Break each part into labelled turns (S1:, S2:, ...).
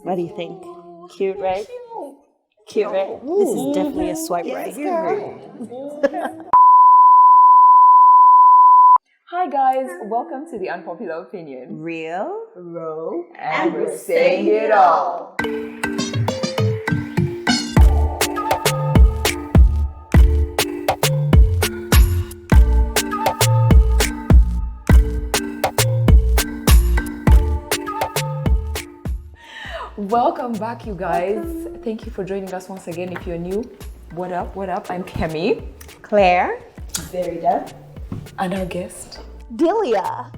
S1: What do you think? Cute, right? Cute, right? This is definitely a swipe right.
S2: Hi guys, welcome to the Unpopular Opinion.
S1: Real,
S3: Row,
S2: And we're saying it all. Welcome back, you guys. Thank you for joining us once again. If you're new, what up? I'm Kemi.
S1: Claire,
S3: Zerida,
S2: And our guest.
S1: Deliah.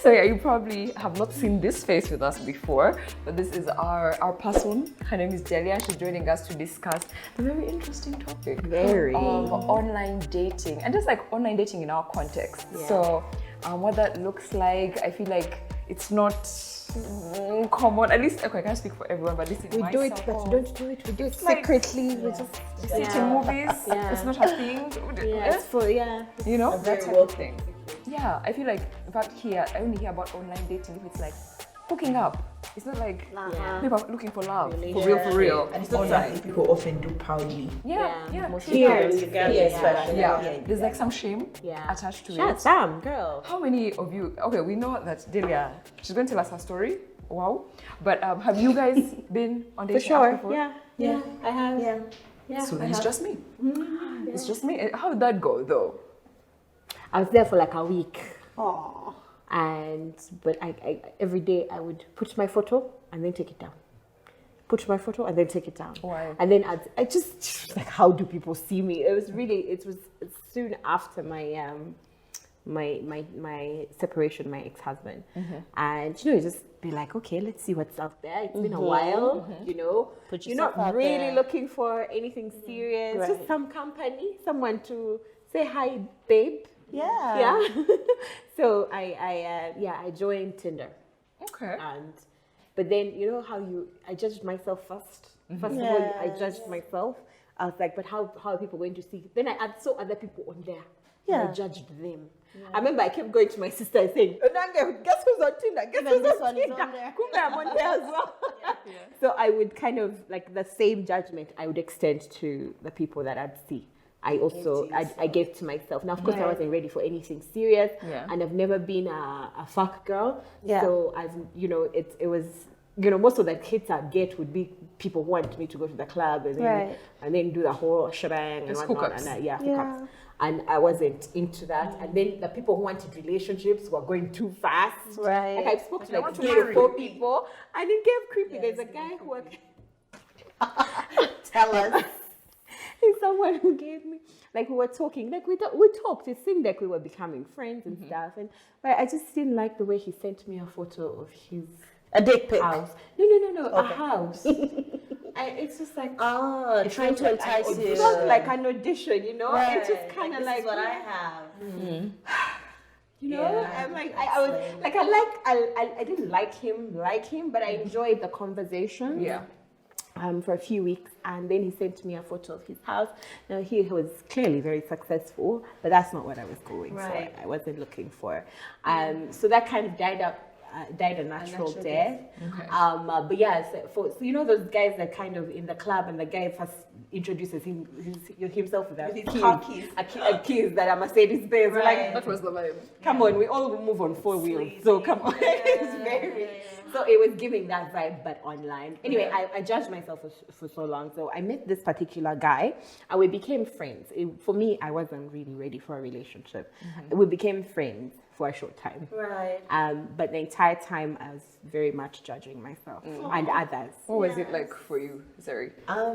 S2: So yeah, you probably have not seen this face with us before, but this is our person. Her name is Deliah. She's joining us to discuss a very interesting topic of online dating, and just like online dating in our context.
S1: Yeah.
S2: So what that looks like, I feel like it's not common. At least, okay, I can't speak for everyone, but this is
S1: We
S2: my
S1: do it,
S2: circle.
S1: but you don't do it. We do it
S2: like-
S1: secretly. We just
S2: You see it in movies.
S1: Yeah.
S2: It's not a thing.
S1: it's for
S2: You know,
S3: very
S2: that type
S3: well
S2: of thing. Yeah, I feel like, in fact, here, I only hear about online dating if it's like hooking up. It's not like people are looking for love, for real.
S3: And it's not something people often do proudly.
S2: Yeah,
S1: most
S2: true.
S1: here,
S3: especially.
S2: Yeah, there's like some shame
S1: Yeah.
S2: attached to
S1: Shut
S2: it.
S1: down, girl.
S2: How many of you, okay, we know that Delia, she's going to tell us her story. Wow. But have you guys been on dating apps before?
S1: Yeah, I have.
S3: Yeah.
S2: So then it's just me. It's just me. How did that go though?
S1: I was there for like a week.
S3: Aww.
S1: But I every day I would put my photo and then take it down. Put my photo and then take it down.
S2: Why?
S1: And then I just like, how do people see me? It was soon after my my separation, my ex-husband. And you just be like, okay, let's see what's out there. It's been a while,
S3: Put
S1: you're
S3: yourself
S1: not
S3: out
S1: really
S3: there.
S1: looking for anything serious,
S3: Right.
S1: just some company, someone to say hi, babe.
S3: Yeah.
S1: So I joined Tinder,
S2: Okay.
S1: but then you know how I judged myself first. First of all, I judged myself. I was like, but how are people going to see? Then I saw other people on there. And I judged them. I remember I kept going to my sister and saying, "Onange, guess who's on Tinder? Guess
S3: Even
S1: who's
S3: this
S1: on
S3: one is
S1: Tinder?
S3: on there."
S1: Kumbe, I'm on there as well." So I would kind of like the same judgment I would extend to the people that I'd see. I gave to myself. Now, of course, I wasn't ready for anything serious, and I've never been a fuck girl.
S3: Yeah.
S1: So it was, most of the hits I'd get would be people who want me to go to the club and then do the whole shebang
S2: Just
S1: and whatnot.
S2: hookups.
S1: And hookups. And I wasn't into that. And then the people who wanted relationships were going too fast.
S3: Right.
S1: Like I spoke to
S2: I want
S1: like
S2: to
S1: 3 or
S2: marry
S1: 4
S2: you.
S1: people, and it gave creepy. There's a guy who
S3: Tell us.
S1: There's someone who gave me, like, we were talking, like, we talked. It seemed like we were becoming friends and stuff. But I just didn't like the way he sent me a photo of his
S3: A dick pic.
S1: house. No, a
S3: Okay.
S1: house. It's just like,
S3: Oh,
S1: it
S3: trying
S1: felt
S3: to
S1: like
S3: entice you.
S1: It felt like an audition,
S3: Right.
S1: It's just kind of
S3: this
S1: like,
S3: is what I have.
S1: I'm like, I was like, I didn't like him, but I enjoyed the conversation.
S2: Yeah.
S1: For a few weeks, and then he sent me a photo of his house. Now he was clearly very successful, but that's not what I was going
S3: Right.
S1: for. I wasn't looking for. So that kind of died a natural death.
S2: Okay.
S1: But yeah, so those guys that kind of in the club, and the guy first introduces himself with
S3: With his
S1: keys,
S3: car keys.
S1: a keys that are Mercedes Benz. We're
S3: Right.
S1: like,
S2: That was the vibe.
S1: come on, we all move on 4 wheels, so come on. It's very. So it was giving that vibe, but online. Anyway, I judged myself for so long. So I met this particular guy, and we became friends. For me, I wasn't really ready for a relationship. We became friends for a short time.
S3: Right.
S1: But the entire time, I was very much judging myself and others.
S2: What was it like for you, Zeri?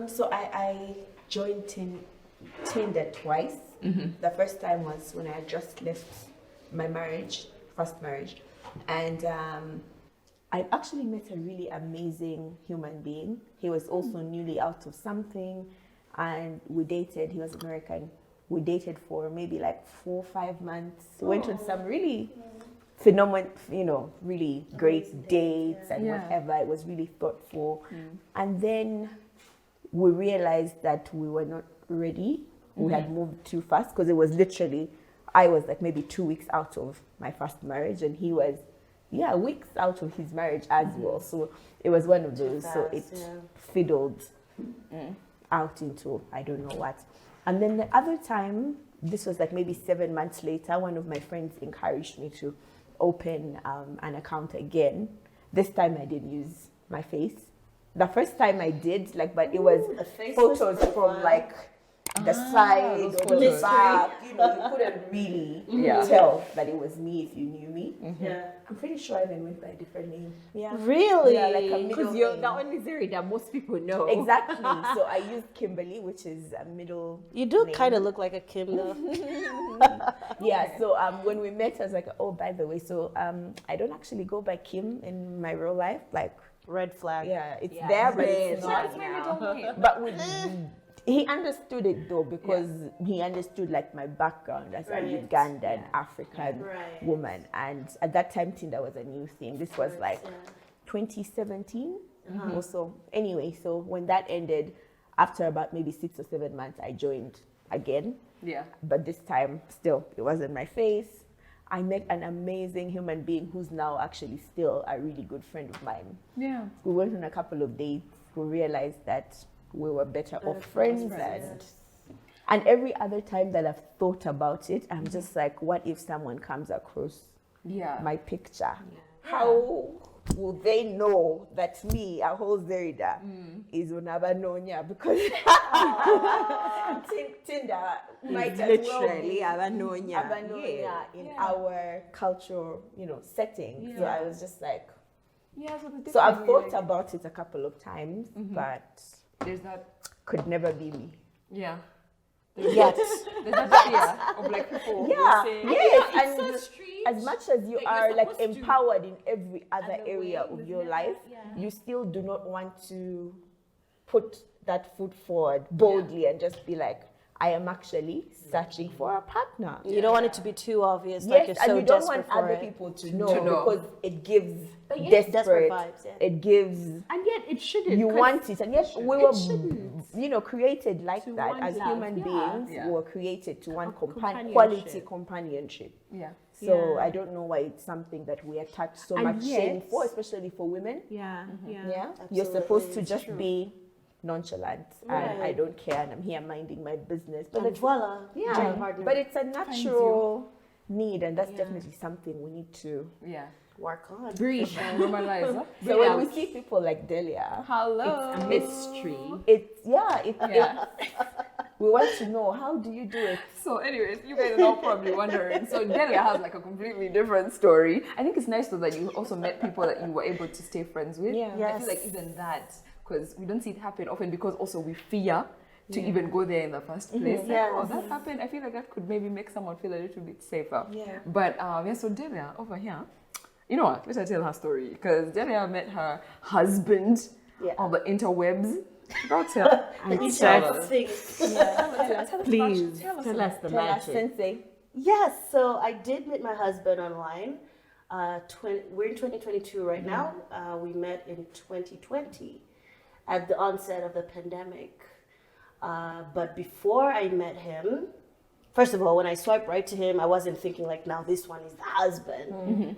S3: So I joined Tinder twice. The first time was when I had just left my first marriage, and I actually met a really amazing human being. He was also newly out of something, and we dated. He was American. We dated for maybe like 4 or 5 months. Went on some really phenomenal, really great dates and whatever. It was really thoughtful. And then we realized that we were not ready. We had moved too fast, because it was literally, I was like maybe 2 weeks out of my first marriage, and he was
S1: weeks out of his marriage as well. So it was one of those. So it fiddled out into I don't know what. And then the other time, this was like maybe 7 months later, one of my friends encouraged me to open an account again. This time I didn't use my face. The first time I did, like, but it was photos from like the side or the back. You know, you couldn't really tell that it was me if you knew me.
S3: Yeah.
S1: I'm pretty sure I even went by a different name. Yeah.
S3: Really?
S1: Yeah, like a middle
S2: Because you're
S1: name.
S2: the only Zerida most people know.
S1: Exactly. So I used Kimberly, which is a middle.
S3: You do
S1: name.
S3: kind of look like a Kim, though.
S1: Yeah. So when we met, I was like, oh, by the way, so I don't actually go by Kim in my real life. Like,
S3: Red flag.
S1: yeah, it's there, but it's not.
S2: That's my middle name.
S1: But he understood it though, because he understood like my background as a
S3: Right.
S1: Ugandan African
S3: Right.
S1: woman, and at that time Tinder was a new thing. This was like 2017 or so. Anyway, so when that ended, after about maybe 6 or 7 months, I joined again.
S2: Yeah.
S1: But this time, still, it wasn't my face. I met an amazing human being who's now actually still a really good friend of mine.
S2: Yeah.
S1: We went on a couple of dates. We realized that we were better off friends. And every other time that I've thought about it, I'm just like, what if someone comes across my picture? How will they know that me, a whole Zerida, is Unabanonya? Because Tinder might as well be Abanonya in our cultural, setting. So I was just like, so I've thought about it a couple of times, but
S2: There's that.
S1: could never be me.
S2: Yeah.
S3: Yet.
S2: There's that fear of like people.
S1: Yeah,
S2: saying,
S1: yes,
S4: it's
S1: and
S4: so strange
S1: as much as you
S4: that you're
S1: are like
S4: supposed to
S1: empowered in every other
S4: other
S1: area
S4: way,
S1: of
S4: you've
S1: your
S4: never-
S1: life,
S4: yeah.
S1: you still do not want to put that foot forward boldly and just be like, I am actually searching for a partner.
S3: You don't want it to be too obvious, like
S1: Yes,
S3: you're so
S1: and you don't
S3: desperate
S1: want
S3: for
S1: other
S3: it.
S1: people to know,
S2: To know.
S1: because it gives
S4: yet
S1: desperate
S3: vibes, yeah.
S1: It gives
S4: And yet it shouldn't.
S1: you
S4: 'cause
S1: want it, and yet we
S4: It
S1: were
S4: shouldn't.
S1: created like
S4: To
S1: that
S4: want
S1: as
S4: love,
S1: human
S4: yeah.
S1: beings.
S2: Yeah.
S1: We were created to want
S4: companionship.
S1: quality companionship.
S2: Yeah.
S1: So
S4: Yeah.
S1: I don't know why it's something that we attach so
S4: And
S1: much shame
S4: yet-
S1: for, especially for women.
S4: Yeah, yeah.
S1: Yeah, you're supposed to
S3: it's
S1: just
S3: true.
S1: be nonchalant and I
S3: Right.
S1: don't care and I'm here minding my business. But
S3: And voila,
S1: yeah,
S3: dream partner.
S1: but it's a natural need, and that's definitely something we need to.
S2: Yeah.
S3: work on.
S4: Breathe.
S2: Normalize. Huh?
S1: So when we see people like Deliah,
S2: Hello.
S4: It's a mystery.
S2: Yeah.
S1: we want to know, how do you do it?
S2: So, anyways, you guys are all probably wondering. So, Delia has like a completely different story. I think it's nice though that you also met people that you were able to stay friends with.
S1: Yeah.
S2: I feel like even that, because we don't see it happen often, because also we fear to even go there in the first place. Like,
S3: Yes.
S2: oh, that happened. I feel like that could maybe make someone feel a little bit safer.
S3: Yeah.
S2: But so Delia over here, you know what? Let me tell her story, because Delia met her husband on the interwebs. Girl, tell.
S4: Please
S2: Tell
S4: tell
S2: us
S4: the
S1: Tell us,
S4: magic.
S1: Sensei.
S3: Yes, so I did meet my husband online. We're in 2022 right now. We met in 2020 at the onset of the pandemic. But before I met him, first of all, when I swiped right to him, I wasn't thinking like, now this one is the husband.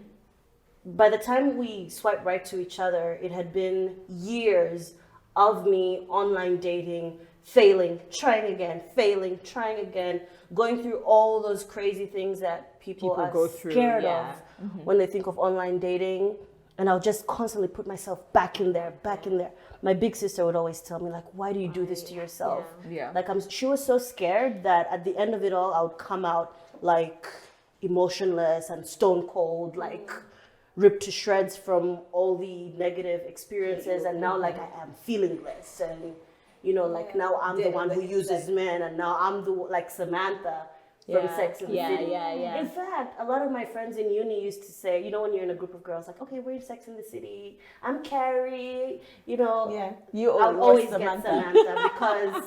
S3: By the time we swiped right to each other, it had been years of me online dating, failing, trying again, failing, trying again, going through all those crazy things that people are
S4: go through,
S3: scared
S4: yeah.
S3: of when they think of online dating. And I'll just constantly put myself back in there, back in there. My big sister would always tell me, like, why do you do this to yourself?
S2: Yeah.
S3: Like, she was so scared that at the end of it all, I would come out like emotionless and stone cold, like ripped to shreds from all the negative experiences. And now, like, I am feelingless. And, like, now I'm the one who uses men. And now I'm like Samantha from Sex and the City.
S4: Yeah.
S3: In fact, a lot of my friends in uni used to say, when you're in a group of girls, like, okay, we're in Sex and the City. I'm Carrie,
S1: Yeah, you
S3: I'll
S1: always
S3: always
S1: Samantha.
S3: get Samantha because,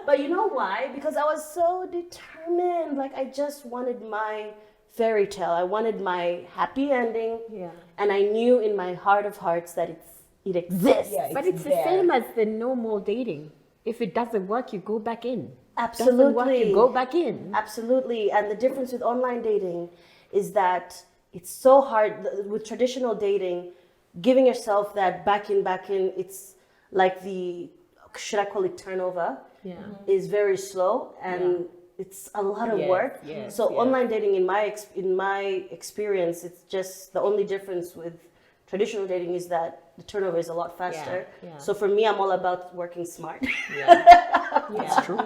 S3: but you know why? Because I was so determined. Like, I just wanted my fairy tale. I wanted my happy ending.
S1: Yeah.
S3: And I knew in my heart of hearts that it exists.
S1: Yeah,
S4: But it's the
S1: there.
S4: same as the normal dating. If it doesn't work, you go back in. Doesn't work,
S3: Absolutely.
S4: you go back in.
S3: Absolutely. And the difference with online dating is that
S5: it's so hard with traditional dating, giving yourself that back in, it's like should I call it turnover?
S1: Yeah.
S5: Is very slow and it's a lot of work. So online dating, in my experience, it's just the only difference with traditional dating is that the turnover is a lot faster. So for me, I'm all about working smart.
S2: That's true.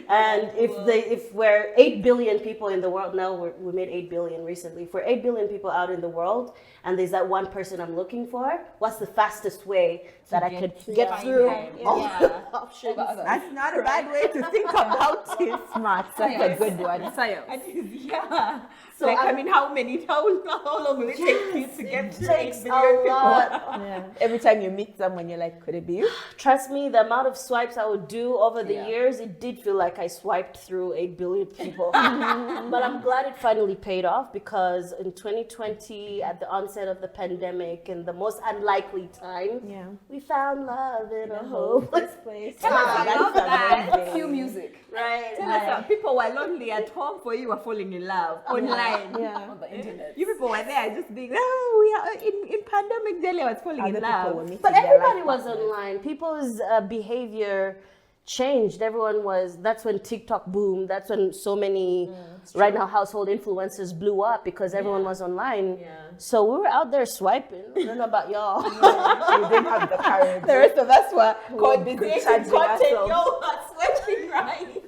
S5: And if we're 8 billion people in the world now, we made 8 billion recently. For 8 billion people out in the world, and there's that one person I'm looking for, what's the fastest way that I could get through all the options?
S1: That's not a bad way to think about it. Smart. That's a good one. Science.
S3: Yeah.
S5: So
S3: like, I mean, how long will it take you to get to 8
S5: Takes a
S3: billion people?
S5: lot.
S1: Every time you meet someone, you're like, could it be you?
S5: Trust me, the amount of swipes I would do over the years, it did feel like I swiped through 8 billion people. But I'm glad it finally paid off, because in 2020, at the onset of the pandemic, in the most unlikely time, we found love in a hopeless place.
S3: I love that.
S2: Cue music.
S5: Right.
S3: Tell us, people were lonely at home, for you were falling in love online.
S2: On the internet.
S3: You people were there just being, oh, we are in pandemic. Deliah was falling in love.
S5: But everybody was online. People's behavior changed. That's when TikTok boomed. That's when so many right now household influencers blew up, because everyone was online. So we were out there swiping. I don't know about y'all.
S1: We didn't have the courage. The rest of us were
S3: Content, yo, sweating, right?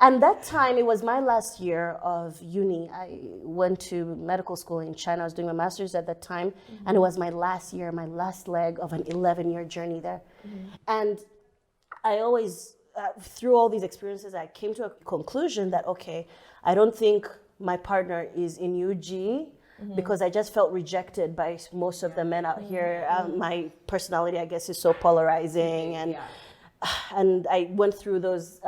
S5: And that time, it was my last year of uni. I went to medical school in China. I was doing my master's at that time. And it was my last year, my last leg of an 11-year journey there. And I always, through all these experiences, I came to a conclusion that, okay, I don't think my partner is in UG, because I just felt rejected by most of the men out here. My personality, I guess, is so polarizing. And I went through those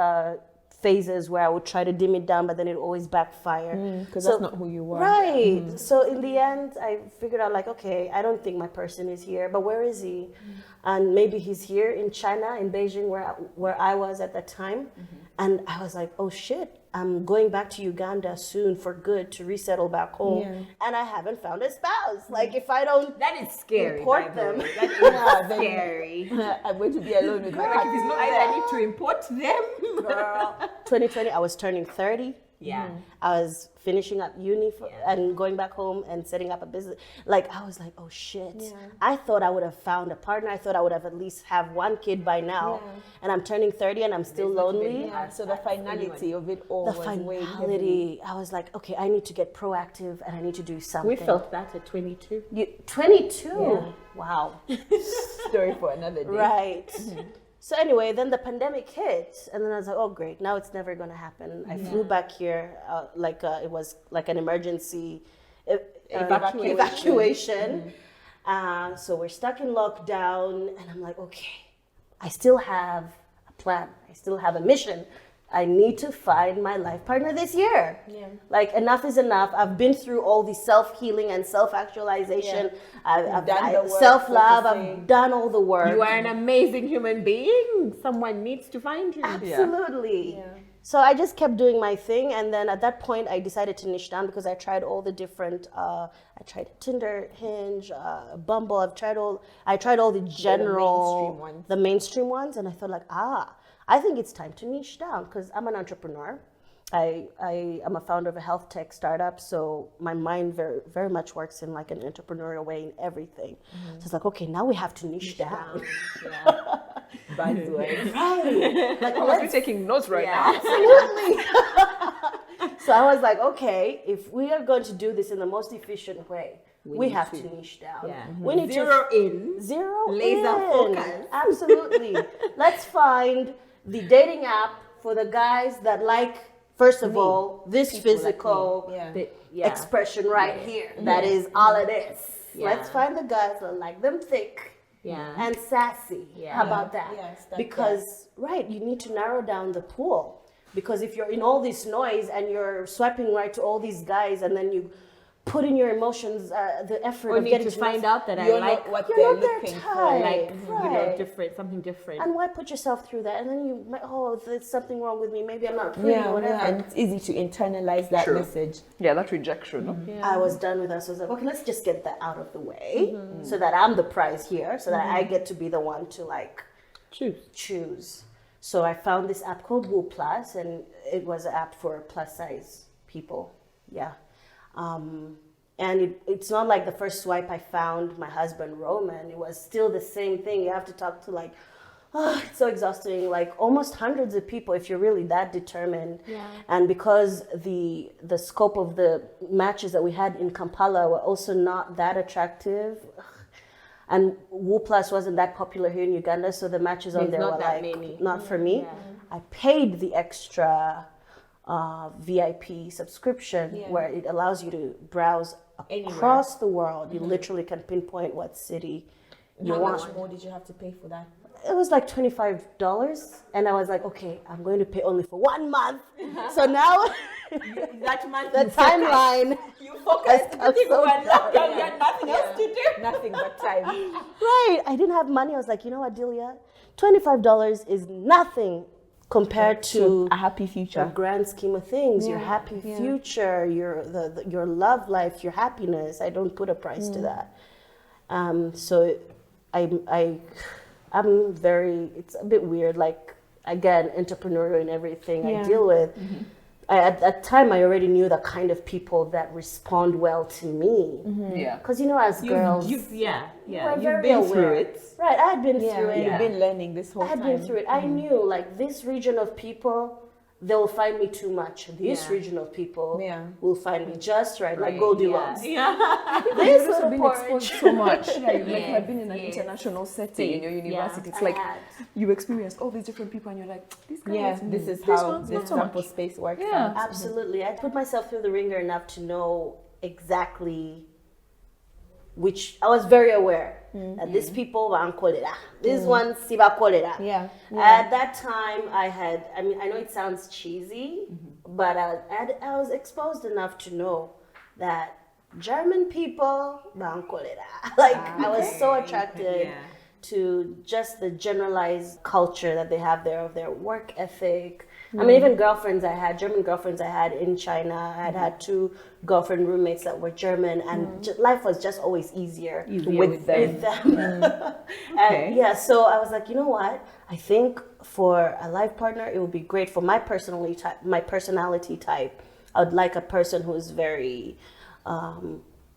S5: phases where I would try to dim it down, but then it always backfire.
S1: Because that's not who you were.
S5: Right. So in the end, I figured out, like, okay, I don't think my person is here, but where is he? And maybe he's here in China, in Beijing, where I was at that time. And I was like, oh shit, I'm going back to Uganda soon for good to resettle back home. And I haven't found a spouse. Like, if I don't
S3: That is scary.
S5: import them.
S3: That is scary.
S1: I'm going to be alone with my
S3: Like, if it's not there, I need to import them.
S5: Girl, 2020, I was turning 30.
S3: Yeah.
S5: I was finishing up uni and going back home and setting up a business. Like, I was like, oh shit. I thought I would have found a partner. I thought I would have at least have one kid by now. And I'm turning 30 and I'm still lonely.
S1: So the finality of it all
S5: The
S1: was weighing heavily.
S5: finality. I was like, okay, I need to get proactive and I need to do something.
S1: We felt that at 22.
S5: 22? Wow.
S1: Story for another day.
S5: Right. So anyway, then the pandemic hit, and then I was like, oh great, now it's never going to happen. I flew back here, it was like an emergency evacuation. So we're stuck in lockdown, and I'm like, okay, I still have a plan. I still have a mission. I need to find my life partner this year. Like, enough is enough. I've been through all the self-healing and self-actualization. I've
S1: done the work,
S5: self-love.
S1: so to say.
S5: I've done all the work.
S1: You are an amazing human being. Someone needs to find you.
S5: Absolutely. So I just kept doing my thing, and then at that point I decided to niche down, because I tried all the different. I tried Tinder, Hinge, Bumble. I tried all the general, the mainstream ones, and I felt like, I think it's time to niche down, because I'm an entrepreneur. I am a founder of a health tech startup, so my mind very, very much works in like an entrepreneurial way in everything. So it's like, okay, now we have to niche down.
S1: Buzzword.
S5: Right. Like,
S2: I must be taking notes right now.
S5: absolutely. So I was like, okay, if we are going to do this in the most efficient way, we have to niche down. We need
S3: Zero
S5: zero
S3: Laser
S5: in.
S3: focus.
S5: Absolutely. Let's find the dating app for the guys that like, first of all, this physical expression right here. That is all it is. Let's find the guys that like them thick and sassy. How about that? Because, you need to narrow down the pool. Because if you're in all this noise and you're swiping right to all these guys, and then you put in your emotions, the effort of
S1: Only
S5: getting
S1: to find out that I
S3: You're
S1: like
S3: not what
S5: you're
S3: they're
S5: not their
S3: looking
S5: type.
S3: for.
S1: like
S5: Right.
S1: different, something different.
S5: And why put yourself through that? And then you might, there's something wrong with me. Maybe I'm not pretty or whatever.
S3: And it's easy to internalize that message.
S2: Yeah, that rejection. No?
S5: I was done with that. So I was like, okay, let's just get that out of the way so that I'm the prize here, so that I get to be the one to like choose. So I found this app called Woo Plus, and it was an app for plus size people. Yeah. And it's not like the first swipe I found my husband Roman. It was still the same thing. You have to talk to like, it's so exhausting, like almost hundreds of people if you're really that determined.
S1: Yeah.
S5: And because the scope of the matches that we had in Kampala were also not that attractive, and Woo Plus wasn't that popular here in Uganda, so the matches on
S1: There's
S5: there
S1: not
S5: were
S1: that
S5: like
S1: many.
S5: not for me. I paid the extra VIP subscription where it allows you to browse across the world. You literally can pinpoint what city you
S3: How
S5: want.
S3: much more did you have to pay for that?
S5: It was like $25, and I was like, okay, I'm going to pay only for 1 month. So now
S1: That month
S5: the timeline.
S1: you focus.
S5: I'm so
S1: lockdown, you had nothing else to do.
S3: Nothing but time.
S5: Right. I didn't have money. I was like, you know what, Deliah? $25 is nothing compared to
S3: a happy
S5: the
S3: future.
S5: grand scheme of things. Your happy future, your love life, your happiness. I don't put a price to that. So I'm very. It's a bit weird. Like again, entrepreneurial in everything I deal with. At that time, I already knew the kind of people that respond well to me.
S2: Yeah.
S5: Because as girls,
S1: You've
S5: we're
S1: you've
S5: very
S1: been
S5: aware.
S1: through it.
S5: Right, I had been through it.
S3: You've been learning this whole
S5: I had
S3: time.
S5: been through it. I knew like this region of people, they will find me too much. This region of people will find me just right, like Goldilocks. This
S2: You've also
S5: little
S2: been
S5: porridge.
S2: exposed so much. Yeah, you have been in an international setting in your university. It's
S5: I
S2: like
S5: had.
S2: you experienced all these different people, and you're like, these guys.
S3: Yeah, this is
S2: This
S3: how
S2: one's
S3: this
S2: not so much.
S3: sample space works.
S2: Yeah.
S5: Absolutely. I put myself through the ringer enough to know exactly which I was very aware that these people were cholera. These ones siba cholera.
S3: Yeah.
S5: At that time, I know it sounds cheesy, but I was exposed enough to know that German people were cholera. Like I was so attracted to just the generalized culture that they have there of their work ethic. I mean, even German girlfriends I had in China. I had 2 girlfriend roommates that were German, and life was just always easier with them. And so I was like, you know what? I think for a life partner, it would be great for my personality type. I would like a person who's very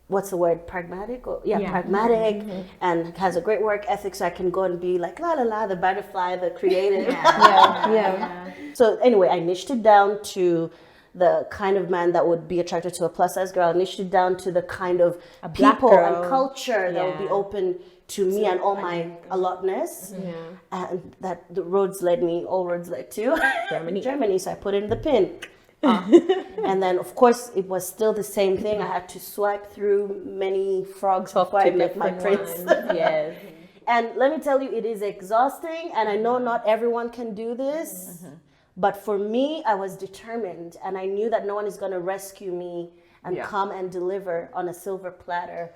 S5: what's the word, pragmatic? Pragmatic, and has a great work ethic, so I can go and be like, la la la, the butterfly, the creative. So anyway, I niched it down to the kind of man that would be attracted to a plus size girl. I niched it down to the kind of people and culture that would be open to me and all my allotness. And that all roads led to Germany. So I put in the pin. And then, of course, it was still the same thing. I had to swipe through many frogs before I met my prince.
S1: Yes.
S5: And let me tell you, it is exhausting. And I know not everyone can do this. But for me, I was determined. And I knew that no one is going to rescue me and come and deliver on a silver platter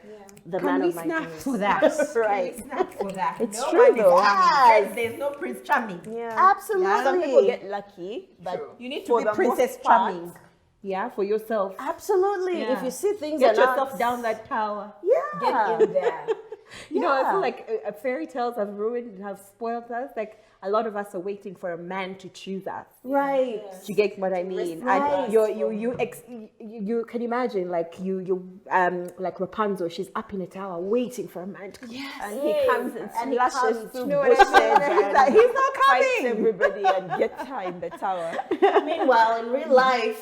S5: the man of my dreams.
S1: For that.
S5: Right.
S1: For that.
S3: It's true though.
S5: Yes.
S1: There's no Prince Charming.
S5: Absolutely.
S3: Some people get lucky, but
S1: You need
S3: for
S1: to be
S3: the
S1: Princess
S3: most part-
S1: Charming. Yeah, for yourself.
S5: Absolutely.
S1: Yeah.
S5: If you see things
S1: Get
S5: are not-
S1: yourself down that tower.
S5: Yeah.
S1: Get in there. You know, I
S5: Yeah.
S1: feel like fairy tales have ruined, have spoiled us. Like a lot of us are waiting for a man to choose us.
S5: Right.
S1: You get what I mean?
S5: Right.
S1: And you can imagine like like Rapunzel, she's up in a tower waiting for a man to come.
S3: and he comes and
S5: And he
S3: slashes
S5: comes.
S3: through
S5: You know
S3: bushes
S5: what
S3: and he's not coming. Everybody and gets her in the tower.
S5: Meanwhile, in real life,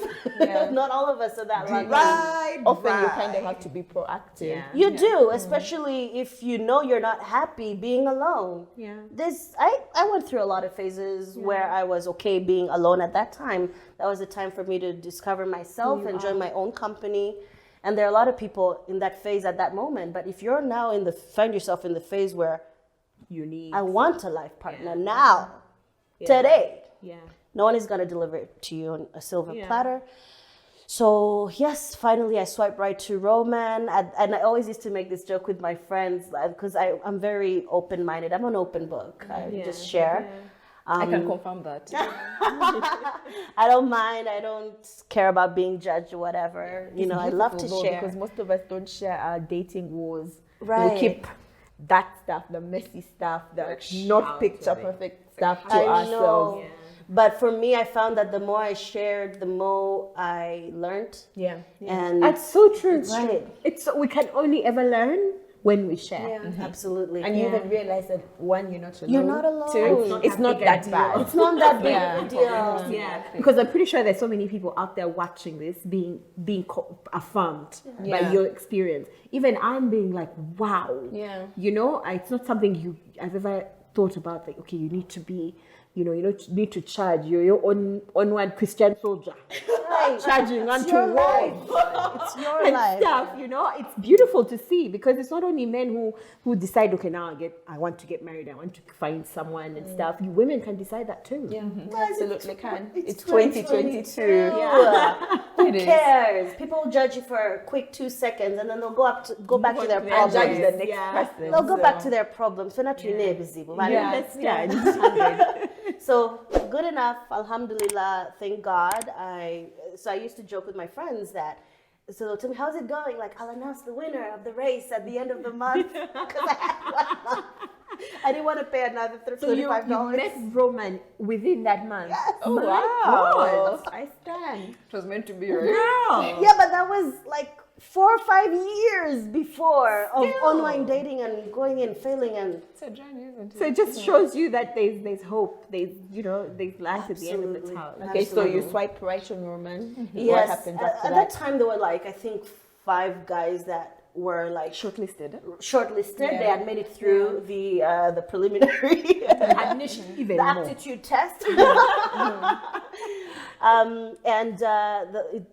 S5: not all of us are that lucky.
S3: Often you kind of have to be proactive.
S5: You do, especially if you know you're not happy being alone.
S1: Yeah.
S5: I went through a lot of phases where I was okay being alone at that time. That was the time for me to discover myself, enjoy my own company. And there are a lot of people in that phase at that moment. But if you're now find yourself in the phase where
S1: You need.
S5: I want a life partner now, today,
S1: Yeah.
S5: no one is going to deliver it to you on a silver platter. So yes, finally I swiped right to Roman, and I always used to make this joke with my friends because I'm very open-minded. I'm an open book. I just share.
S2: I can confirm that.
S5: I don't mind. I don't care about being judged or whatever. You know, I love to share.
S3: because most of us don't share our dating woes.
S5: Right.
S3: We keep that stuff, the messy stuff, the not picture perfect stuff to
S5: I
S3: ourselves.
S5: know. But for me, I found that the more I shared, the more I learned.
S3: Yeah.
S5: And
S1: That's so true.
S5: Right.
S1: It's we can only ever learn when we share.
S5: Absolutely.
S3: And you even realize that one, you're not alone.
S5: You're not alone.
S3: Two, it's not that bad.
S5: It's not that big of a deal.
S1: Yeah, because I'm pretty sure there's so many people out there watching this being affirmed by your experience. Even I'm being like, wow.
S3: Yeah.
S1: You know, it's not something I've ever thought about. Like, okay, you need to be, you need to charge. You're your own onward Christian soldier.
S5: Right.
S1: Charging onto
S5: your
S1: walls.
S5: It's your
S1: And
S5: life.
S1: stuff, it's beautiful to see because it's not only men who decide, okay, now I want to get married, I want to find someone and stuff. You women can decide that too.
S3: Yeah,
S5: Guys,
S3: absolutely can. It's
S5: 2022.
S3: 2022.
S5: Who cares? People will judge you for a quick 2 seconds and then they'll go back to their
S3: And
S5: problems.
S3: judge the next person.
S5: They'll go back to their problems. We're not really busy. But
S1: Understand.
S5: So good enough, alhamdulillah, thank God. I used to joke with my friends that, so they'll tell me, how's it going? Like, I'll announce the winner of the race at the end of the month because I had 1 month. I didn't want to pay another $35.
S1: So you met Roman within that month.
S5: Yes.
S1: Oh,
S3: wow.
S1: God. I stand.
S2: It was meant to be, right?
S1: Girl.
S5: Yeah, but that was like 4 or 5 years before of online dating and going and failing and
S2: It's a journey, isn't it?
S1: So it just shows you that there's hope. There's light at the end of the
S5: Absolutely.
S1: tunnel.
S3: Okay, so you swiped right on Roman.
S5: yes.
S3: What happened after
S5: At that time, there were like I think 5 guys that were like
S1: Shortlisted.
S5: They had made it through the preliminary
S1: Admission even
S5: the
S1: more.
S5: aptitude test.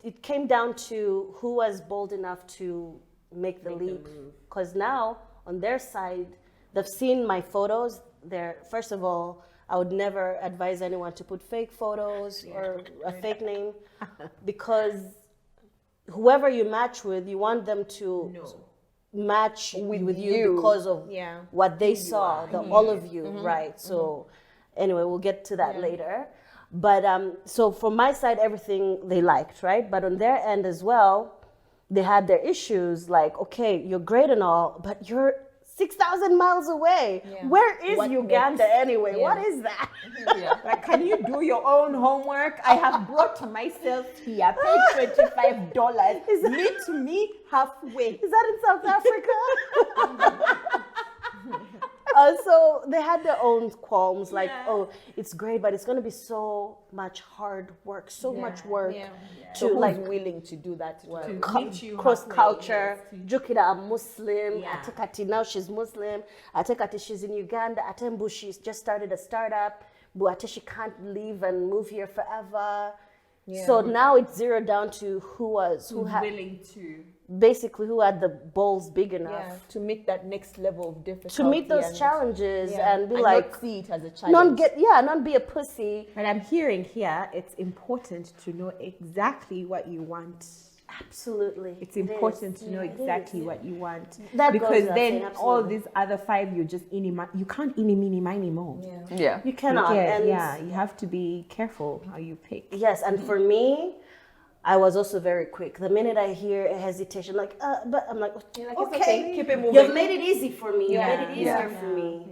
S5: It came down to who was bold enough to make the leap. Because now, on their side, they've seen my photos. First of all, I would never advise anyone to put fake photos or a fake name because whoever you match with, you want them to match with you because of what they saw, all of you, right? So anyway, we'll get to that later. But so from my side, everything they liked, right? But on their end as well, they had their issues like, okay, you're great and all, but you're 6,000 miles away. Where is Uganda anyway? What is that?
S1: Like, can you do your own homework? I have brought myself here. Pay $25. Meet me halfway.
S5: Is that in South Africa? So they had their own qualms, like, oh, it's great, but it's going to be so much hard work, so much work
S3: So
S5: to
S3: who's
S5: like
S3: willing to do that work?
S5: cross culture. Jukida, I'm Muslim. Atekati, now she's Muslim. Atekati, she's in Uganda. Atembu, she's just started a startup. Buate, she can't leave and move here forever. So now it's zeroed down to who had
S1: willing to.
S5: Basically who had the balls big enough
S3: to meet that next level of difficulty.
S5: to meet those challenges and be
S3: and
S5: like,
S3: not see it as a challenge.
S5: not be a pussy.
S1: But I'm hearing here, it's important to know exactly what you want.
S5: Absolutely.
S1: It's important to know exactly what you want.
S5: That
S1: because
S5: goes without
S1: then
S5: saying,
S1: all
S5: absolutely.
S1: these other 5, you just you can't mini miny more.
S2: Yeah.
S5: You cannot. And
S1: You have to be careful how you pick.
S5: yes, and for me, I was also very quick. The minute I hear a hesitation, like, but I'm like, okay,
S3: Keep it moving.
S5: you've made it easy for me. You made it easier for me.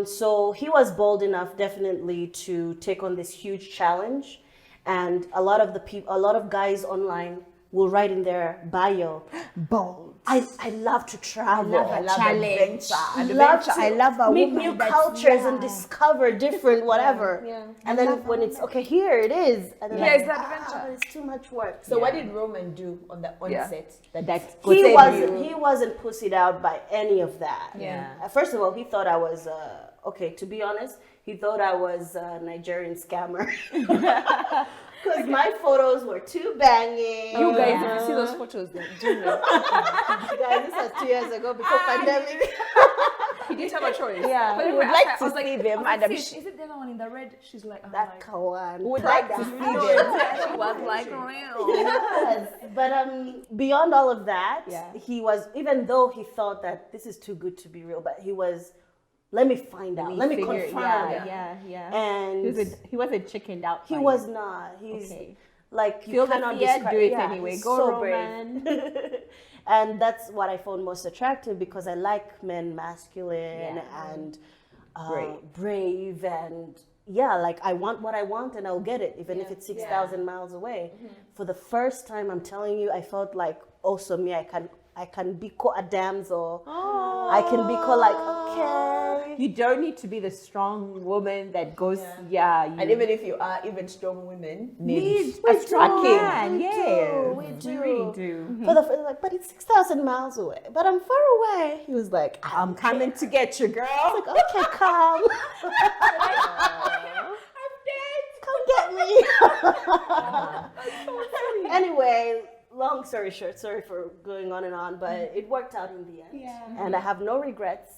S5: So he was bold enough, definitely, to take on this huge challenge, and a lot of guys online will write in their bio,
S1: Bold.
S5: I love to travel.
S1: I love challenge.
S5: I love to meet new cultures and discover different whatever. And then when it's okay, here it is. And then
S2: Here's the adventure.
S5: but it's too much work.
S3: So what did Roman do on the onset?
S5: He wasn't pussied out by any of that.
S3: Yeah.
S5: First of all, he thought I was okay. To be honest, he thought I was a Nigerian scammer. Because my photos were too banging.
S2: You guys, if you see those photos, then do know.
S5: Guys, this was 2 years ago before pandemic.
S1: He
S2: didn't have a choice.
S1: Yeah,
S2: But
S1: we
S2: anyway,
S1: would like
S2: I
S1: to
S2: was
S1: see them,
S2: I was
S1: and
S2: like,
S1: I'm
S2: "Sis, is it the other one in the red?" She's like, I'm
S5: That
S2: like,
S5: Kawan.
S1: would like to see them.
S2: she was like, real.
S5: Yes, but beyond all of that,
S1: Yeah.
S5: he was, even though he thought that this is too good to be real, but he was, let me find out, let me confirm.
S1: Yeah.
S5: And
S1: He wasn't chickened out.
S5: he
S1: by
S5: was
S1: it.
S5: not. He's
S1: Okay.
S5: like, you
S1: Feel the
S5: cannot
S1: fear,
S5: describe.
S1: do it
S5: yeah,
S1: anyway.
S5: he's
S1: Go,
S5: so
S1: Roman.
S5: brave. And that's what I found most attractive, because I like men masculine and brave and like I want what I want and I'll get it, even if it's 6,000 miles away. For the first time, I'm telling you, I felt like also me. I can be called a damsel. I can be called like, okay.
S1: You don't need to be the strong woman that goes,
S3: And even if you are even strong women,
S1: need
S5: We
S1: a strong
S5: do,
S1: man.
S5: we
S1: Yeah,
S5: do, we do.
S1: really do.
S5: For the like, but it's 6,000 miles away. But I'm far away. He was like,
S1: I'm coming to get you, girl.
S5: like, okay, come. Come get me. Anyway, long story short, sorry for going on and on, but it worked out in the end. And I have no regrets.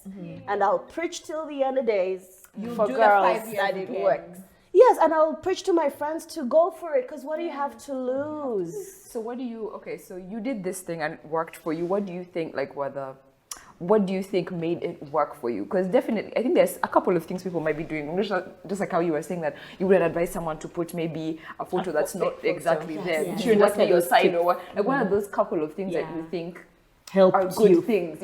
S5: And I'll preach till the end of days for
S1: do the
S5: girls.
S1: 5 years
S3: that it
S1: again.
S3: works.
S5: Yes, and I'll preach to my friends to go for it, because what do you have to lose?
S2: So what do you? Okay, so you did this thing and it worked for you. What do you think? Like what do you think made it work for you? Because definitely, I think there's a couple of things people might be doing. Just like how you were saying that you would advise someone to put maybe a photo that's not exactly there. It should not be your side or what. Like one of those couple of things that you think
S1: Help
S2: are good
S1: you.
S2: things,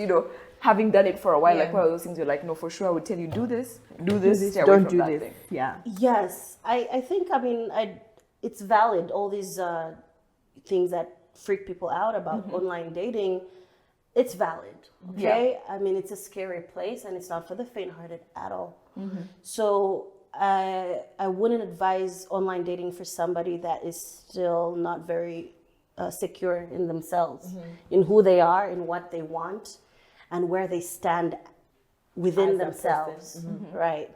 S2: having done it for a while, like one of those things you're like, no, for sure I would tell you, do this, stay away
S1: Don't
S2: from
S1: do
S2: that
S1: this.
S2: thing.
S1: Yeah.
S5: Yes, I think, it's valid, all these things that freak people out about online dating, it's valid, okay? I mean, it's a scary place and it's not for the faint-hearted at all. So I wouldn't advise online dating for somebody that is still not very secure in themselves, in who they are, in what they want, and where they stand within themselves, right?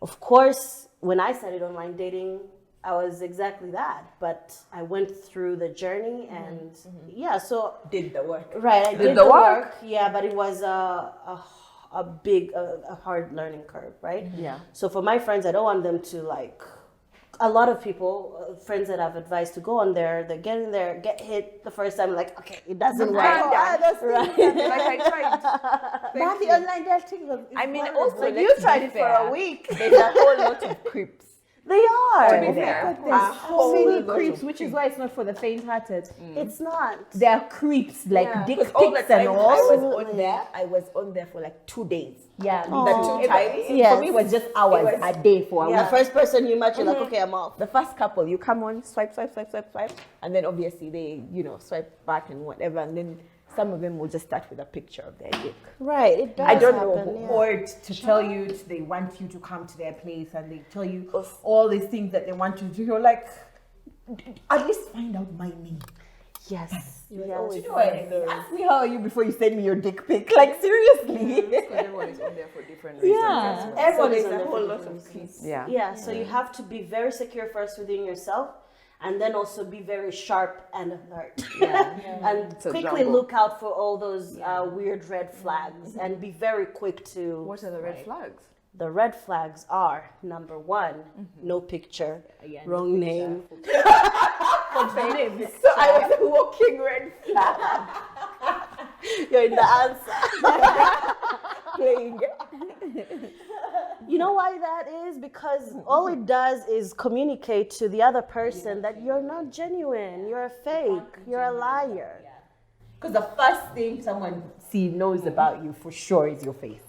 S5: Of course, when I started online dating, I was exactly that, but I went through the journey and so
S3: Did the work.
S5: right, I did the work, but it was a big, hard learning curve, right?
S1: Yeah.
S5: So for my friends, I don't want them to like. A lot of people, friends that I've advised to go on there, they get in there, get hit the first time, like, okay, it doesn't work.
S1: That's
S2: Like I tried.
S1: But the online dating was.
S3: I mean, also,
S5: Like,
S3: let's
S5: you
S3: be
S5: tried it for
S3: fair.
S5: a week.
S3: There's a whole lot of creeps.
S5: They are.
S2: To be fair.
S1: There's so
S3: whole
S1: many
S3: lot
S1: creeps,
S3: of
S1: which is why it's not for the faint-hearted.
S5: It's not.
S1: There are creeps like dick
S3: Because all the
S1: pics and
S3: time
S1: all.
S3: I was on there for like 2 days.
S1: Yeah,
S3: The 2 times.
S5: Yes.
S1: For me, it was just hours a day for a
S5: The
S1: week.
S5: first person you match, you're like, okay, I'm off.
S3: The first couple, you come on, swipe, and then obviously they, swipe back and whatever, and then some of them will just start with a picture of their dick.
S5: Right, it does
S3: I don't
S5: happen,
S3: know,
S5: yeah.
S1: Or to tell you they want you to come to their place and they tell you all these things that they want you to do. You're like, at least find out my name.
S5: Yes.
S3: Yes.
S1: Ask me how are you before you send me your dick pic. Like seriously.
S2: Because everyone is on there for different reasons.
S1: Yeah.
S2: as well.
S3: Everyone
S5: So
S3: is
S5: there's
S3: a
S5: a
S3: whole
S5: different
S3: lot of creeps.
S2: Yeah.
S5: Yeah, so you have to be very secure first within yourself, and then also be very sharp and alert. And
S2: It's a
S5: quickly
S2: jumble.
S5: look out for all those weird red flags, and be very quick to.
S2: What are the red flags?
S5: The red flags are number 1, no picture, wrong name.
S3: So I was a walking red flag.
S5: You're in the answer.
S3: Playing.
S5: You know why that is? Because all it does is communicate to the other person that you're not genuine, you're a fake, you're a liar.
S1: Because the first thing someone knows about you for sure is your face.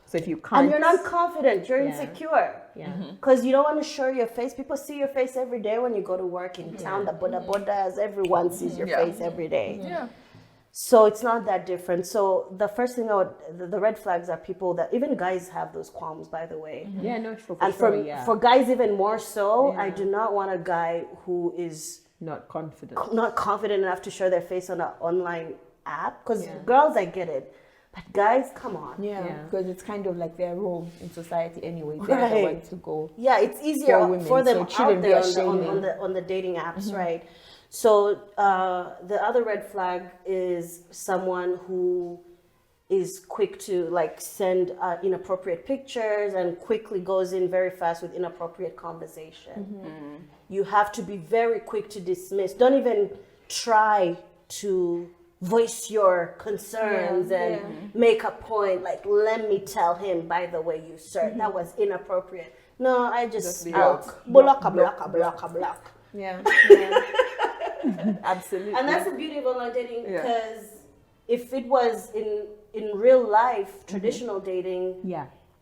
S1: So if you can't.
S5: And you're not confident, you're insecure.
S1: Yeah.
S5: Because you don't want to show your face. People see your face every day when you go to work in town. The boda as everyone sees your face every day.
S2: Yeah.
S5: So it's not that different. So the first thing the red flags are people that, even guys have those qualms, by the way.
S1: Yeah, no, for
S5: And
S1: sure,
S5: for guys even more so, I do not want a guy who is
S1: not confident.
S5: not confident enough to show their face on an online app. Because girls, I get it. But guys, come on.
S3: Yeah,
S1: Yeah.
S3: because it's kind of like their role in society anyway. They're the
S5: Right.
S3: ones to go.
S5: Yeah, it's easier
S3: For
S5: for,
S3: women, so
S5: them
S3: it shouldn't
S5: out
S3: be
S5: there
S3: a shaming.
S5: on the dating apps, right? So the other red flag is someone who is quick to like send inappropriate pictures and quickly goes in very fast with inappropriate conversation. You have to be very quick to dismiss. Don't even try to voice your concerns and make a point like, let me tell him, by the way, you sir, that was inappropriate. No, I just block.
S3: Yeah. Absolutely.
S5: And that's the beauty of online dating, because if it was in real life, traditional dating,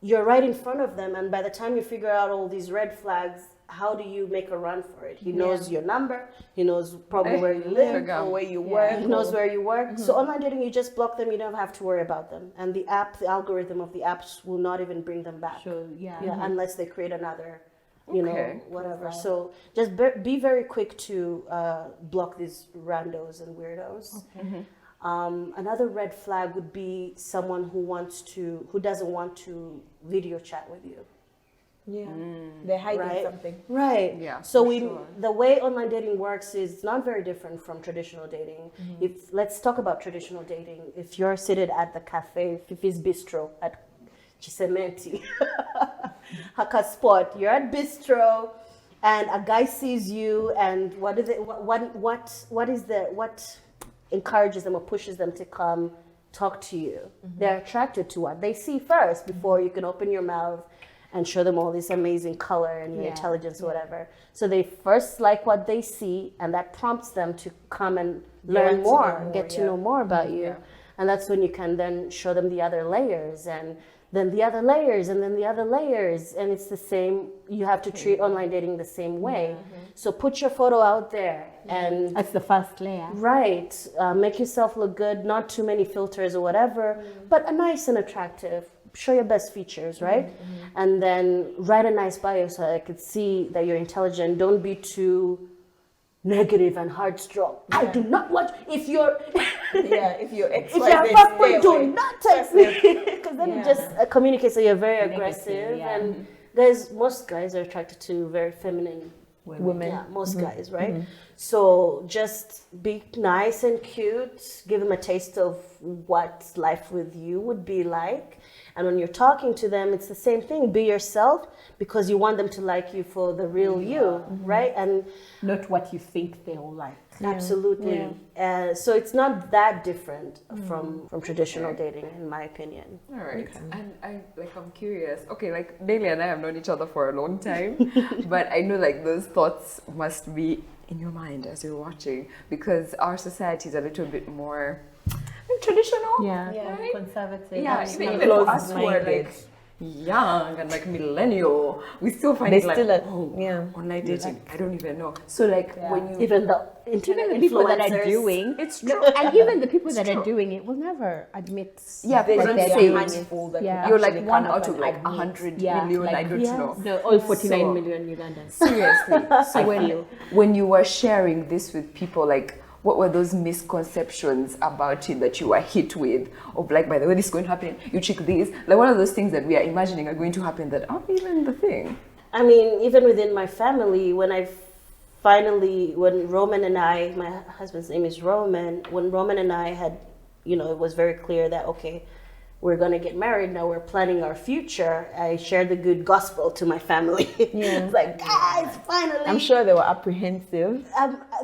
S5: you're right in front of them, and by the time you figure out all these red flags, how do you make a run for it? He knows your number, he knows probably where you live,
S3: or where you work.
S5: he knows where you work. So online dating, you just block them, you don't have to worry about them. And the algorithm of the apps will not even bring them back.
S4: So,
S5: Unless they create another, you know, whatever. So just be very quick to block these randos and weirdos. Another red flag would be someone who doesn't want to video chat with you.
S3: Yeah, they're hiding something.
S5: Right.
S2: Yeah.
S5: So the way online dating works is not very different from traditional dating. Let's talk about traditional dating. If you're seated at the cafe, Fifi's Bistro at Chisementi, Haka Spot, you're at Bistro, and a guy sees you, and what encourages them or pushes them to come talk to you? They're attracted to what they see first before you can open your mouth and show them all this amazing color and your intelligence or whatever. So they first like what they see, and that prompts them to come and learn more, get to know more about you. And that's when you can then show them the other layers, and then the other layers, and then the other layers. And it's the same, you have to treat online dating the same way. So put your photo out there, and
S4: that's the first layer.
S5: right, make yourself look good, not too many filters or whatever, but a nice and attractive. Show your best features, right? And then write a nice bio so I could see that you're intelligent. Don't be too negative and hard-strung. I do not want, if you're
S3: If you're
S5: if you're a fuckboy, do not text me, because then it just communicates that you're very aggressive. And most guys are attracted to very feminine women. Yeah, most guys, right? So just be nice and cute. Give them a taste of what life with you would be like. And when you're talking to them, it's the same thing. Be yourself, because you want them to like you for the real you, right? And
S4: Not what you think they'll like.
S5: absolutely. So it's not that different from traditional dating, in my opinion.
S2: All right. And I'm curious. Okay, like Deliah and I have known each other for a long time, but I know like those thoughts must be in your mind as you're watching, because our society is a little bit more traditional. Right?
S4: Conservative.
S2: Yeah, even for us who are like young and like millennial, we still find
S3: They
S2: it like,
S3: still
S2: online dating. I don't even know. So like when you
S5: Even the internet
S4: Even the people that are
S5: influencers,
S4: doing
S2: it's true.
S4: and even the people that are doing it will never admit.
S2: Yeah,
S3: They
S2: but
S3: don't
S2: I'm
S3: say
S2: saying
S3: handful that
S4: Yeah.
S2: you're like
S3: actually
S2: one
S3: come up
S2: out of
S3: and
S2: like
S3: admit.
S2: 100
S4: Yeah,
S2: million.
S4: like,
S2: I don't know.
S4: No, all 49
S2: So-
S4: million Ugandans.
S2: Seriously. So
S4: feel.
S2: when you were sharing this with people, like what were those misconceptions about it that you were hit with? Of like, by the way, this is going to happen, you check this. Like what are those things that we are imagining are going to happen that aren't even the thing?
S5: I mean, even within my family, when Roman and I, my husband's name is Roman, when Roman and I had, it was very clear that, okay, we're going to get married, now we're planning our future, I shared the good gospel to my family. It's like, guys, finally.
S3: I'm sure they were apprehensive.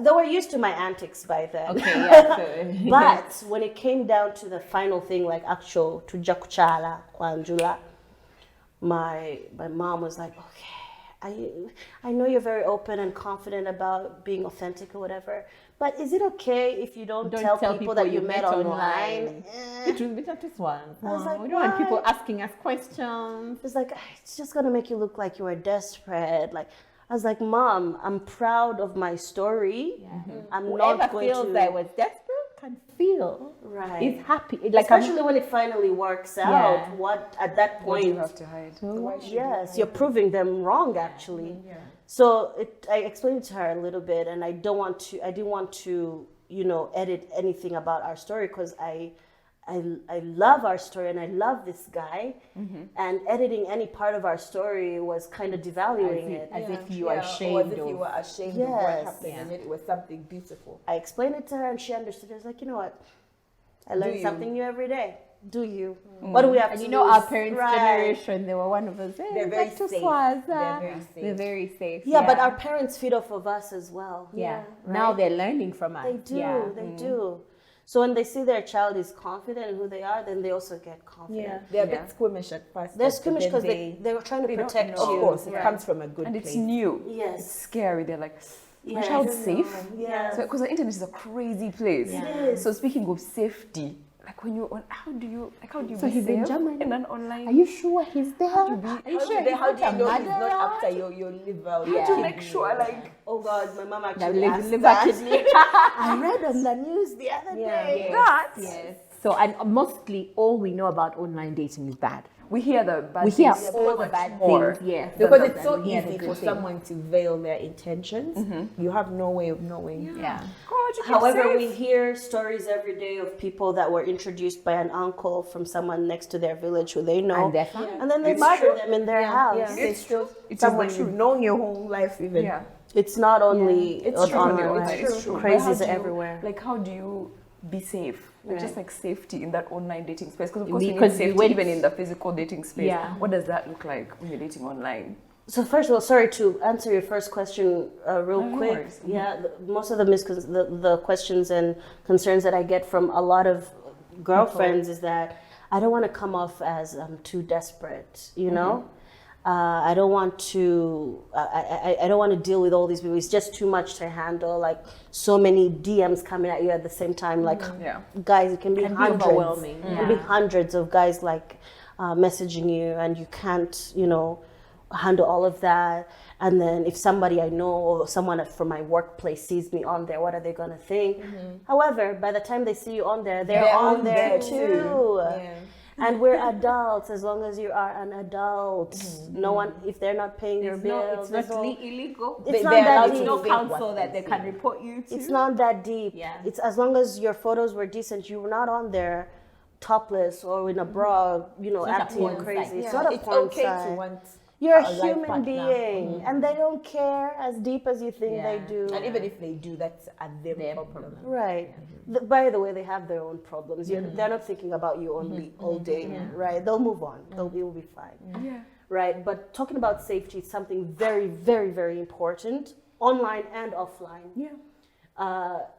S5: They were used to my antics by then.
S4: Okay, yeah.
S5: But when it came down to the final thing, like actual tuja kuchala kwanjula, my mom was like, okay, I know you're very open and confident about being authentic or whatever, but is it okay if you don't tell people that you met online?
S4: It will be that one.
S5: was like,
S4: We don't want people
S5: why?
S4: asking us questions.
S5: It's like, it's just gonna make you look like you were desperate. Like, I was like, Mom, I'm proud of my story. I'm
S4: Whoever
S5: not going
S4: feels
S5: to.
S4: that was desperate can feel
S5: Right.
S4: is happy. Like
S5: Especially when it finally works out.
S4: Yeah.
S5: What at that
S2: What do you
S5: point?
S2: have to hide?
S5: Yes, you're proving them wrong actually. So I explained it to her a little bit, and I didn't want to, edit anything about our story, because I love our story and I love this guy, and editing any part of our story was kind of devaluing it.
S4: as if you are
S3: Or
S4: ashamed
S3: as if you
S4: of.
S3: were ashamed of what
S5: Yes.
S3: happened, and yet it was something beautiful.
S5: I explained it to her and she understood. I was like, you know what? I learn
S3: you?
S5: something new every day. Do you? What do we have
S1: And
S5: to
S1: you know,
S5: lose?
S1: our parents'
S5: Right.
S1: generation, they were one of us. Hey,
S3: They're very
S1: back to
S3: safe.
S1: Swaza.
S3: They're very safe.
S1: They're very safe.
S5: Yeah, but our parents feed off of us as well.
S1: yeah. Now they're learning from us.
S5: They do.
S1: Yeah.
S5: They do. So when they see their child is confident in who they are, then they also get confident.
S3: Yeah, they're a bit squeamish at first.
S5: They're
S3: but
S5: squeamish
S3: then
S5: because they were trying to
S2: don't
S5: protect
S2: know.
S5: you.
S3: of course, it
S5: Right.
S3: comes from a good
S2: And
S3: place.
S2: it's new.
S5: Yes.
S2: It's scary. They're like, my
S5: Yes.
S2: child's safe.
S5: Yes.
S2: So because the internet is a crazy place.
S5: It is.
S2: So speaking of safety, like when you're on, how do you
S1: So
S2: be
S1: he's in
S2: safe
S1: Germany.
S2: in an online?
S1: Are you sure he's there?
S2: How do you be-
S1: Are you
S3: How
S1: sure
S3: do, they,
S1: he's
S3: how do you
S1: not a
S3: know he's not
S1: murderer?
S3: after your liver?
S2: How do you make sure, like,
S5: Oh God, my mom
S1: That
S5: actually asked
S1: liver
S5: that.
S1: kidney.
S5: I read on the news the other day.
S2: that?
S1: Yes. So, and mostly all we know about online dating is bad.
S2: We hear the bad
S1: We hear
S2: things
S1: all
S2: so
S1: the
S2: much
S1: bad
S2: more.
S1: things. Yes.
S3: Because
S1: than
S3: it's so
S1: we hear the
S3: easy
S1: good
S3: for
S1: things.
S3: someone to veil their intentions. You have no way of knowing.
S1: Yeah.
S2: God, you
S5: However,
S2: safe.
S5: we hear stories every day of people that were introduced by an uncle from someone next to their village who they know,
S1: And they're fine.
S5: and then they murder them in their house.
S3: Yeah.
S2: It's true. It is
S3: Someone
S2: the
S3: you've
S2: truth.
S3: known your whole life, even.
S2: Yeah.
S5: It's not only
S2: It's
S5: on
S2: true.
S5: online.
S2: It's true. But how
S5: Crazies
S2: do you-
S5: everywhere.
S2: Like, how do you be safe? Like, just like safety in that online dating space. Because of course,
S1: Because
S2: we need
S1: we
S2: safety
S1: went-
S2: even in the physical dating space.
S1: Yeah.
S2: What does that look like when you're dating online?
S5: So first of all, sorry to answer your first question real
S2: No
S5: quick.
S2: worries.
S5: Yeah, most of the questions and concerns that I get from a lot of girlfriends is that I don't want to come off as too desperate, you know. I don't want to. I don't want to deal with all these people. It's just too much to handle. Like so many DMs coming at you at the same time. Like
S2: Yeah.
S5: guys, it can be
S1: Can be
S5: hundreds.
S1: overwhelming.
S5: It can be hundreds of guys like messaging you, and you can't, handle all of that. And then if somebody I know or someone from my workplace sees me on there, what are they gonna think? However, by the time they see you on there, they're on there too.
S3: Yeah.
S5: And we're adults as long as you are an adult. No one, if they're not paying your bills,
S1: it's
S5: there's
S1: not
S5: no-
S1: illegal.
S5: It's not
S3: they're
S5: that
S3: allowed
S5: deep.
S3: to
S1: No
S3: think
S1: council
S3: what
S1: that
S3: they
S1: they can report you to.
S5: It's not that deep.
S1: Yeah.
S5: It's as long as your photos were decent, you were not on there topless or in a bra,
S1: not a
S5: acting
S1: porn
S5: crazy.
S1: site.
S5: It's not a
S3: It's
S5: porn
S3: okay
S5: site.
S3: to want
S5: You're a
S3: a life
S5: human
S3: partner.
S5: being, and they don't care as deep as you think they
S1: Yeah.
S5: do.
S3: And even if they do, that's a them
S1: Their
S3: problem.
S1: problem.
S5: Right. By the way, they have their own problems. They're not thinking about you only all day, right? They'll move on. It will be fine.
S2: Yeah.
S5: Right. But talking about safety is something very, very, very important, online and offline.
S2: Yeah.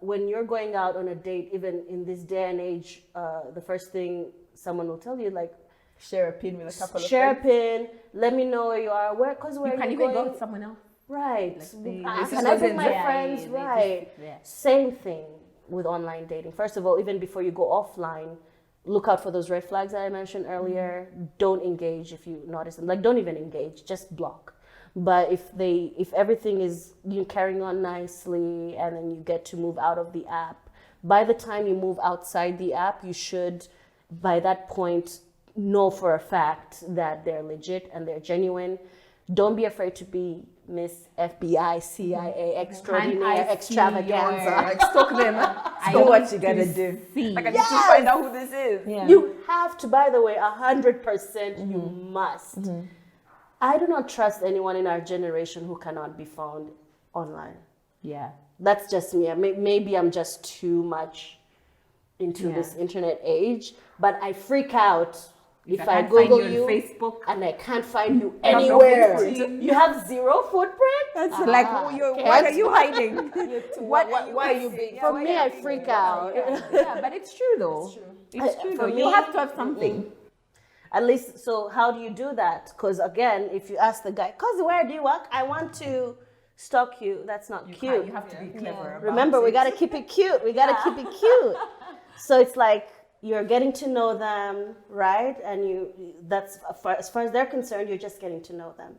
S5: When you're going out on a date, even in this day and age, the first thing someone will tell you, like,
S3: Share a pin with a couple of
S5: share a
S3: friends.
S5: pin, let me know where you are, where
S1: You can
S5: you
S1: even go
S5: going?
S1: with someone else.
S5: Right.
S1: they
S5: Can
S1: just
S5: I bring
S1: go
S5: my
S1: there.
S5: friends?
S1: Yeah, they
S5: Right.
S1: just- yeah.
S5: Same thing with online dating. First of all, even before you go offline, look out for those red flags that I mentioned earlier. Don't engage if you notice them. Like, don't even engage, just block. But if everything is carrying on nicely and then you get to move out of the app, by the time you move outside the app, you should, by that point, know for a fact that they're legit and they're genuine. Don't be afraid to be Miss FBI, CIA, extraordinaire, extravaganza.
S2: Like, stalk them.
S3: Do what you gotta do.
S2: Like, I need to find out who this is.
S3: Yeah.
S5: You have to, by the way, 100%, you must. I do not trust anyone in our generation who cannot be found online.
S1: Yeah.
S5: That's just me. Maybe I'm just too much into
S1: Yeah.
S5: this internet age, but I freak out if I
S1: can't
S5: Google
S1: find you on Facebook.
S5: and I can't find you
S2: have no
S5: anywhere.
S2: footprint.
S5: You have zero footprint?
S1: That's like, what are you hiding?
S3: Why are you being?
S5: For me, I freak out.
S1: Yeah, but it's true though. It's true
S5: For
S1: though.
S5: me,
S1: You have to have something.
S5: At least, so how do you do that? Because again, if you ask the guy, "Cause where do you work? I want to stalk you." That's not cute.
S1: You have to be clever. about
S5: Remember, we gotta keep it cute. We gotta keep it cute. So it's like you're getting to know them, right? And that's as far as they're concerned, you're just getting to know them.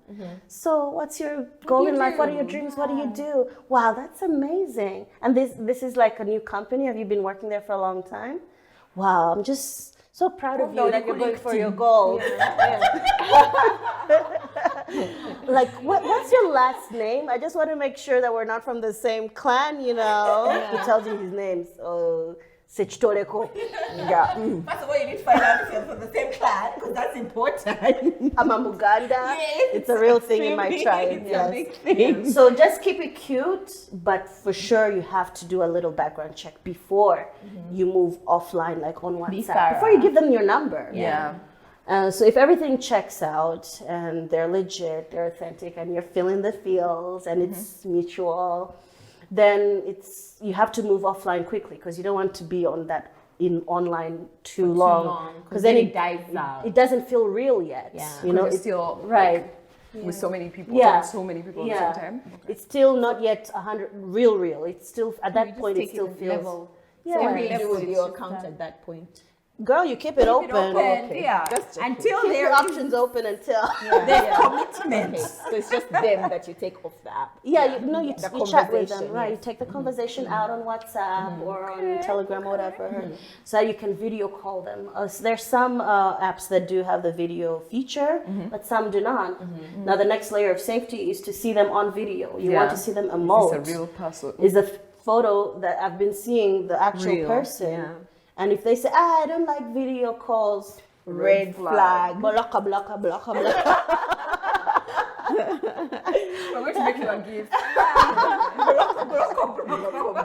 S5: So what's your goal in life? What are your dreams? What do you do? Wow, that's amazing. And this is like a new company. Have you been working there for a long time? Wow, I'm just so proud of you that you're going for your goals. Like, what's your last name? I just want to make sure that we're not from the same clan, He tells you his name. So Sechtoreko.
S1: Yeah. First of all, you need to find out if you're from the same clan, because that's important.
S5: I'm a Muganda.
S1: Yes,
S5: It's a real thing in my
S1: extremely,
S5: tribe.
S1: it's a
S5: Yes.
S1: big thing.
S5: So just keep it cute, but for sure you have to do a little background check before you move offline, like on WhatsApp.
S1: thorough.
S5: Before you give them your number.
S2: Yeah.
S5: So if everything checks out and they're legit, they're authentic, and you're feeling the feels and it's mutual, then you have to move offline quickly, because you don't want to be on that online too long,
S1: because then it dies out.
S5: It doesn't feel real yet.
S1: Yeah.
S5: You know,
S2: You're
S5: it's
S2: still
S5: right.
S2: with so many people,
S5: Yeah.
S2: talking to so many people
S5: Yeah.
S2: at the same time.
S5: It's still not yet 100 real. It's still at that point. It still feels.
S1: Yeah. Every
S5: Yeah.
S1: level of your account at that point.
S5: Girl, you keep it open.
S1: Yeah. Until
S5: Keep
S1: there
S5: your
S1: is
S5: options open until.
S1: there's commitment. So it's just them that you take off the app.
S5: Yeah, you chat with them,
S1: conversation,
S5: right? You
S1: yes.
S5: take the conversation out on WhatsApp or on Telegram or whatever, so you can video call them. There's some apps that do have the video feature, but some do not. Now the next layer of safety is to see them on video. You want to see them emote.
S2: It's a real person.
S5: Is a photo that I've been seeing the actual
S1: Real,
S5: person.
S1: yeah.
S5: And if they say, I don't like video calls,
S1: Red flag.
S5: blocka, blocka, blocka, blocka.
S2: We're going to make you a gift.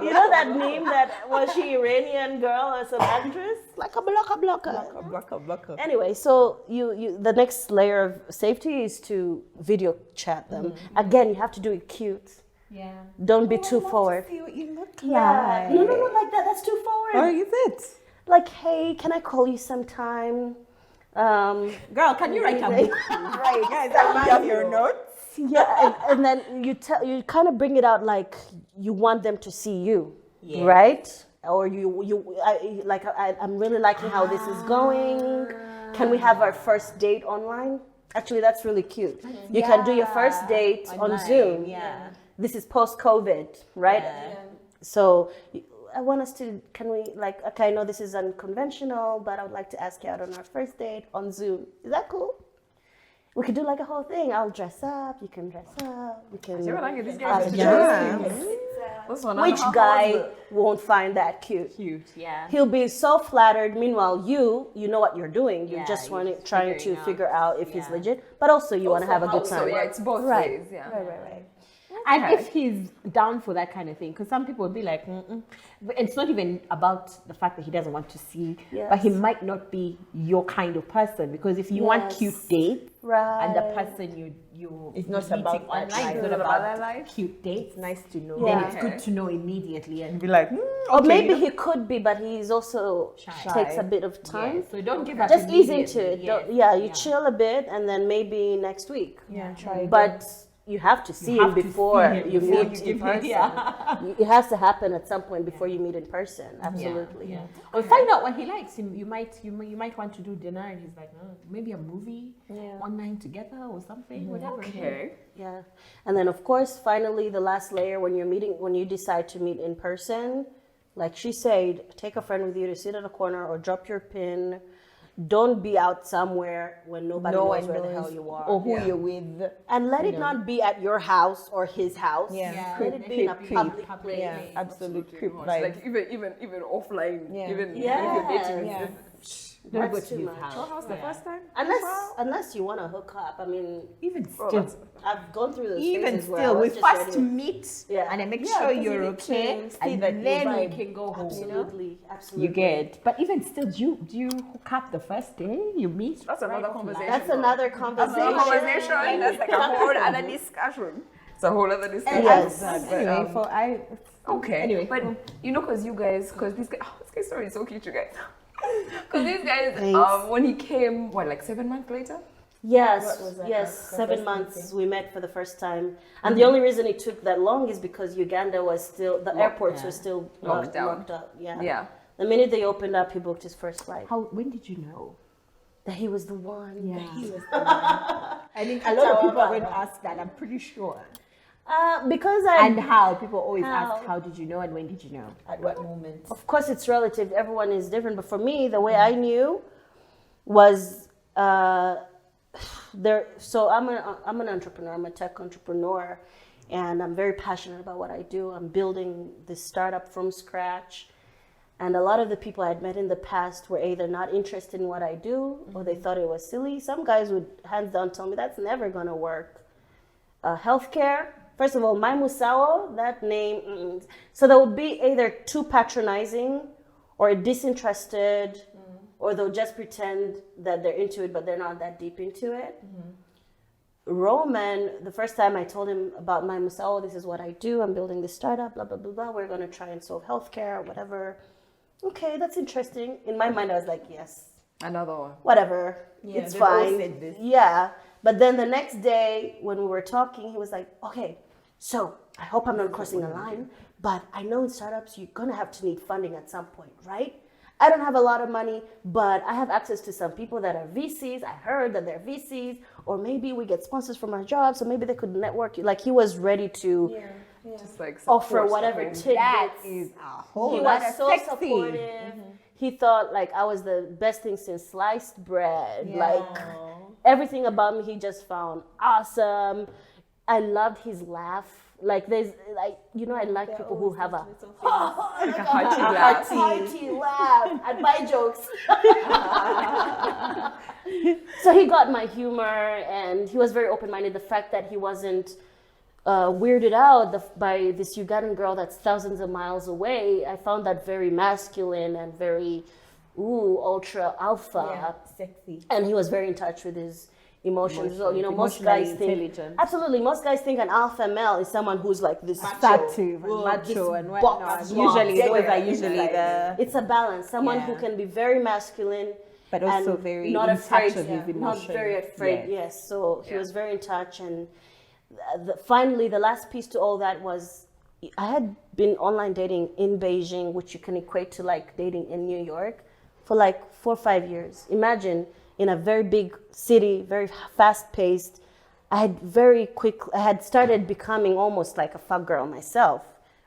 S5: You know that meme that was she Iranian girl or some actress? Like a blocka. Anyway, so you the next layer of safety is to video chat them. Again, you have to do it cute.
S1: Yeah.
S5: Don't be too forward.
S1: See what you look
S5: Yeah. No, not like that. That's too forward.
S1: Or is it?
S5: Like, hey, can I call you sometime?
S1: Girl, can you write a book?
S5: Right.
S1: Guys, I have your notes.
S5: Yeah, and then you kind of bring it out like you want them to see you, right? Or I'm really liking how this is going. Can we have our first date online? Actually, that's really cute. You can do your first date on Zoom.
S1: Yeah.
S5: This is post-COVID, right?
S1: Yeah.
S5: So I want us to, can we, like, okay, I know this is unconventional, but I would like to ask you out on our first date on Zoom. Is that cool? We could do like a whole thing. I'll dress up, you can dress up, we can.
S2: This
S5: have
S2: This one,
S5: Which guy won't find that cute?
S1: Cute, yeah.
S5: He'll be so flattered. Meanwhile, you know what you're doing. You're
S1: Yeah,
S5: just
S1: you're
S5: trying to
S1: figuring out.
S5: figure out if he's
S1: Yeah.
S5: legit, but also you want to have a good
S2: So
S5: time.
S2: yeah, it's both
S5: Right.
S2: ways. Yeah.
S5: Right.
S1: And if he's down for that kind of thing, because some people will be like, But it's not even about the fact that he doesn't want to see, but he might not be your kind of person. Because if you want cute dates, and the person you
S3: It's not
S1: meeting
S3: about that
S1: online
S3: life.
S1: is not
S2: It's
S1: about
S2: about that life.
S1: cute dates,
S3: Nice to know.
S1: then
S5: Yeah.
S1: it's good to know immediately and be like,
S5: Or maybe he could be, but he's also
S1: Shy.
S5: takes a bit of time.
S1: yeah. So don't give up.
S5: Just ease into it.
S1: immediately.
S5: Don't- you chill a bit, and then maybe next week.
S3: Yeah, try again.
S5: But you have to see him
S1: have to
S5: before
S1: see him
S5: you
S1: before
S5: meet
S1: you
S5: in
S1: give him-
S5: person. It has to happen at some point before you meet in person. Absolutely.
S1: Yeah. Or find out what he likes. You might want to do dinner, and he's like, maybe a movie online together or something, whatever.
S2: Okay.
S5: Yeah. And then of course, finally, the last layer when you decide to meet in person, like she said, take a friend with you to sit in a corner or drop your pin. Don't be out somewhere when nobody knows where the hell you are.
S1: or who you're with.
S5: And let it not be at your house or his house.
S3: Yeah.
S5: Let it be in a public place.
S3: Yeah, absolute creep
S2: It's
S3: vibe.
S2: like even offline,
S3: Yeah.
S2: even if
S5: Yeah.
S2: you're dating,
S3: Yeah.
S1: Don't go
S5: That's
S1: to
S5: too
S1: his
S5: much.
S1: house.
S2: how's the first time?
S5: Unless you want to hook up. I mean,
S1: Even
S2: Bro,
S1: still,
S2: that's-
S5: I've gone through those
S1: even
S5: phases where I
S1: still,
S5: was
S1: we
S5: just
S1: first
S5: ready to-
S1: meet,
S5: Yeah.
S1: and I make
S5: Yeah,
S1: sure
S5: 'cause
S1: you're
S5: you need to
S1: okay,
S5: see
S1: and
S5: that you
S1: then we
S5: vibe.
S1: can go home.
S5: Absolutely, absolutely.
S1: You get, but even still, do you hook up the first day you meet?
S2: That's another conversation.
S5: That's another
S2: That's
S5: conversation.
S2: another conversation. That's like a whole other discussion. It's a whole other discussion.
S5: Yes.
S1: Anyway,
S2: Okay.
S1: Anyway.
S2: But you know, because this guy's story is so cute, you guys. Because these guys,
S5: Thanks.
S2: when he came, like 7 months later?
S5: Yes,
S3: What was that?
S5: yes,
S3: The
S5: 7
S3: first
S5: months we met for the first time. And the only reason it took that long is because Uganda was still, the airports were still
S2: Locked down.
S5: locked up. Yeah.
S2: Yeah.
S5: The minute they opened up, he booked his first flight.
S1: when did you know?
S5: That he was the one.
S1: I think a lot of people are going to ask that. I'm pretty sure.
S5: Because I,
S1: And how people always
S5: How?
S1: ask, how did you know and when did you know?
S3: At what moment?
S5: of course, it's relative. Everyone is different. But for me, the way I knew was there. So I'm an entrepreneur. I'm a tech entrepreneur, and I'm very passionate about what I do. I'm building this startup from scratch, And a lot of the people I'd met in the past were either not interested in what I do or they thought it was silly. Some guys would hands down tell me that's never going to work. Healthcare, first of all, my Musao, that name. So they would be either too patronizing or disinterested, or they'll just pretend that they're into it, but they're not that deep into it. Roman, the first time I told him about my Musao, this is what I do, I'm building this startup, blah, blah, blah, blah. We're going to try and solve healthcare, whatever. Okay, that's interesting. In my mind, I was like, yes.
S2: Another one.
S5: Whatever.
S3: Yeah,
S5: it's
S3: they've all
S5: fine.
S3: said this.
S5: Yeah. But then the next day when we were talking, he was like, okay, so I hope I'm not crossing a line, but I know in startups, you're going to have to need funding at some point, right? I don't have a lot of money, but I have access to some people that are VCs. I heard that they're VCs, or maybe we get sponsors from our job, so maybe they could network. Like he was ready to
S2: Just like
S5: offer
S2: support
S5: whatever
S2: support.
S5: tidbits.
S1: That is a whole
S5: He
S1: lot
S5: was
S1: of
S5: so
S1: sexy.
S5: supportive. He thought like I was the best thing since sliced bread. Like everything about me, he just found awesome. I loved his laugh. Like there's like I like people who have a
S2: Like a hearty laugh.
S5: hearty laugh. I'd buy jokes. So he got my humor, and he was very open-minded. The fact that he wasn't weirded out by this Ugandan girl that's thousands of miles away, I found that very masculine and very ultra alpha.
S3: Sexy.
S5: And he was very in touch with his emotions. So, most
S1: emotionally
S5: guys think
S1: intelligent.
S5: absolutely. Most guys think an alpha male is someone who's like this
S1: Statue and macho and whatnot.
S5: box
S1: Usually,
S5: box.
S1: those are usually the.
S5: It's a balance. Someone who
S1: Yeah.
S5: can be very masculine,
S1: But also
S5: and
S1: very
S5: not
S1: in
S5: afraid.
S1: touch of his
S5: Not
S1: emotions.
S5: very afraid.
S1: Yes.
S5: Yes. So he was very in touch, and finally, the last piece to all that was I had been online dating in Beijing, which you can equate to like dating in New York, for like 4 or 5 years. Imagine in a very big city, very fast-paced. I had started becoming almost like a fuck girl myself,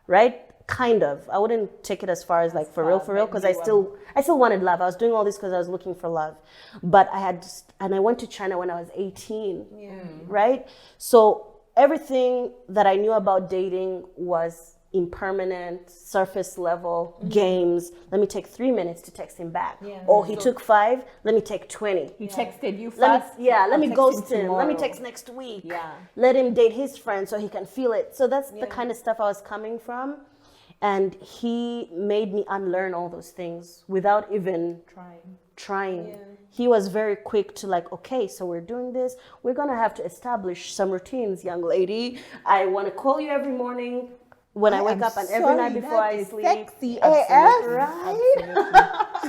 S5: right? Kind of. I wouldn't take it as far as like for real, because I still wanted love. I was doing all this because I was looking for love. But I went to China when I was 18, right? So everything that I knew about dating was impermanent, surface level, games. Let me take 3 minutes to text him back. He took 5, let me take 20.
S1: He texted you
S5: Let
S1: first.
S5: me
S1: I'll
S5: me
S1: text
S5: ghost him. Let me
S1: tomorrow.
S5: text next week.
S1: Yeah.
S5: Let him date his friend so he can feel it. So that's the kind of stuff I was coming from. And he made me unlearn all those things without even trying. He was very quick to like, okay, so we're doing this. We're going to have to establish some routines, young lady. I want to call you every morning when I wake up and every night before I sleep.
S1: Sexy
S5: AF,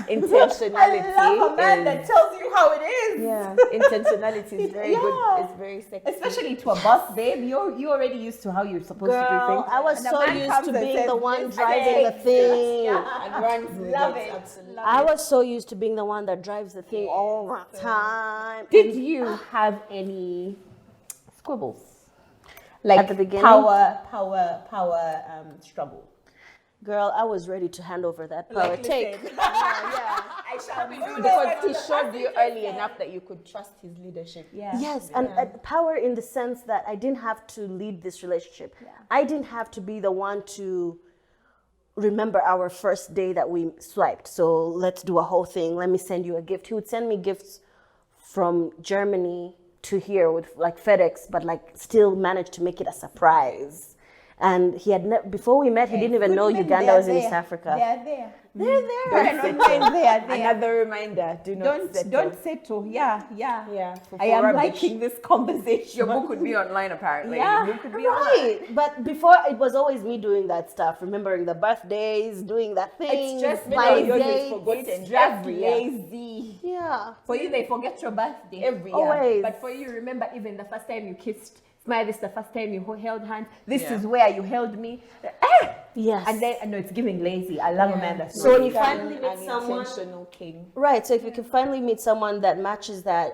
S3: Intentionality.
S1: I love a man
S3: is-
S1: that tells you how it is.
S3: Yeah, intentionality is very good. It's very sexy.
S1: Especially to a boss, babe. You already used to how you're supposed to do
S5: Girl,
S1: things.
S5: I was
S1: And a
S5: so
S1: man
S5: used
S1: comes
S5: to
S1: and
S5: being
S1: says,
S5: the one
S1: "This
S5: driving the
S1: thing."
S5: thing.
S3: And runs with
S1: Love
S3: it.
S1: it.
S3: Absolutely.
S5: I was so used to being the one that drives the thing all the time.
S1: Did you have any squabbles? Like
S5: At the beginning?
S1: power struggle.
S5: Girl, I was ready to hand over that power. Take.
S1: I shall be doing
S3: Because he showed you early enough that you could trust his leadership.
S1: Yeah.
S5: Yes, and power in the sense that I didn't have to lead this relationship. I didn't have to be the one to remember our first day that we swiped. So let's do a whole thing. Let me send you a gift. He would send me gifts from Germany to here with like FedEx, but like still managed to make it a surprise. And he had before we met, he didn't even know Uganda was in East Africa.
S1: They're there. They're there.
S3: Don't
S1: They're there.
S3: Another reminder: do not settle.
S1: Don't settle. Yeah.
S3: Yeah.
S1: I am liking this conversation.
S2: Your book would be online apparently.
S1: Yeah.
S2: Your book could be online.
S5: Right, but before it was always me doing that stuff, remembering the birthdays, doing that thing.
S3: It's just
S5: my
S3: yours is
S5: dates.
S3: forgotten.
S1: It's just
S3: Every year.
S1: lazy.
S5: Yeah.
S1: For you, they forget your birthday.
S3: Every year.
S5: Always.
S1: But for you, remember even the first time you kissed. Smile, this is the first time you held hands. This
S2: Yeah.
S1: is where you held me.
S5: Yes.
S1: And then, no, it's giving lazy. I love a man that's
S5: So
S1: not
S5: when you
S1: lazy.
S5: finally meet
S3: An
S5: someone,
S3: intentional king.
S5: right? So if you can finally meet someone that matches that,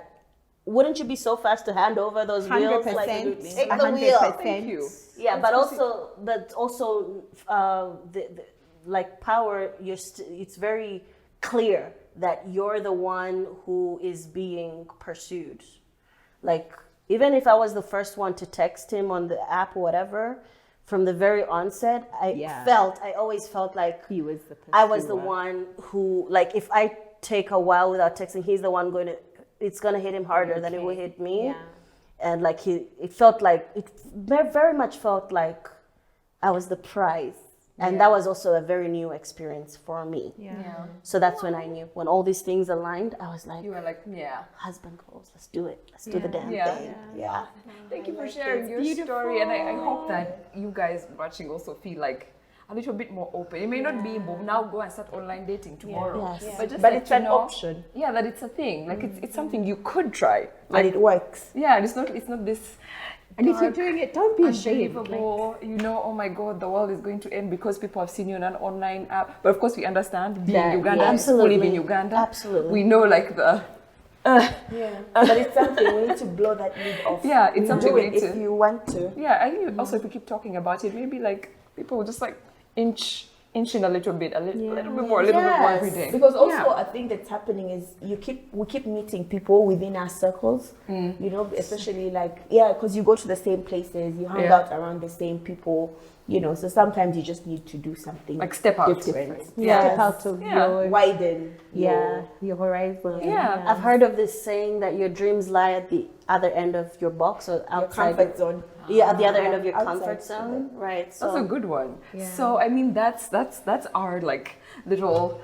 S5: wouldn't you be so fast to hand over those wheels?
S1: 100%.
S5: Like, take the wheel.
S1: 100%.
S2: Thank you.
S5: Yeah, but also, the like power. It's very clear that you're the one who is being pursued. Like even if I was the first one to text him on the app or whatever, from the very onset, I always felt like
S1: He was the
S5: I was the one who, like, if I take a while without texting, he's the one it's going to hit him harder than it will hit me.
S1: Yeah.
S5: And like it very much felt like I was the prize. And that was also a very new experience for me.
S2: Yeah.
S5: So that's when I knew. When all these things aligned, I was like,
S2: You were like, yeah.
S5: husband goals, let's do it. Let's do the damn
S2: Yeah.
S5: thing. Yeah.
S2: Thank you for sharing your story, and I hope that you guys watching also feel like a little bit more open. It may not be now go and start online dating tomorrow,
S5: Yes.
S2: but just
S3: But
S2: let
S3: it's
S2: you
S3: an
S2: know,
S3: option.
S2: Yeah, that it's a thing. Like it's something you could try.
S3: And it works.
S2: Yeah, and it's not this.
S1: And if you're doing it, don't be ashamed.
S2: Unbelievable, oh my God, the world is going to end because people have seen you on an online app. But of course, we understand being
S1: That-
S2: Uganda,
S5: Absolutely.
S2: live in Uganda.
S5: Absolutely.
S2: We know like the.
S3: But it's something we need to blow that lid off.
S2: Yeah, it's something
S3: Do
S2: we
S3: it
S2: need
S3: if
S2: to.
S3: you want to.
S2: Yeah, I think also if we keep talking about it, maybe like people will just like inch in a little bit, a little bit more every day.
S3: Because also a thing that's happening is we keep meeting people within our circles, especially because you go to the same places, you hang out around the same people, so sometimes you just need to do something
S2: Like step out.
S3: different.
S1: Step out of your
S3: Widen
S1: your horizon.
S2: Yeah.
S5: I've heard of this saying that your dreams lie at the other end of your box or
S3: your
S5: outside.
S3: comfort zone.
S5: Yeah, at the other end of your
S3: Outside
S5: comfort zone. Right. So
S2: That's a good one. So I mean, that's our like little.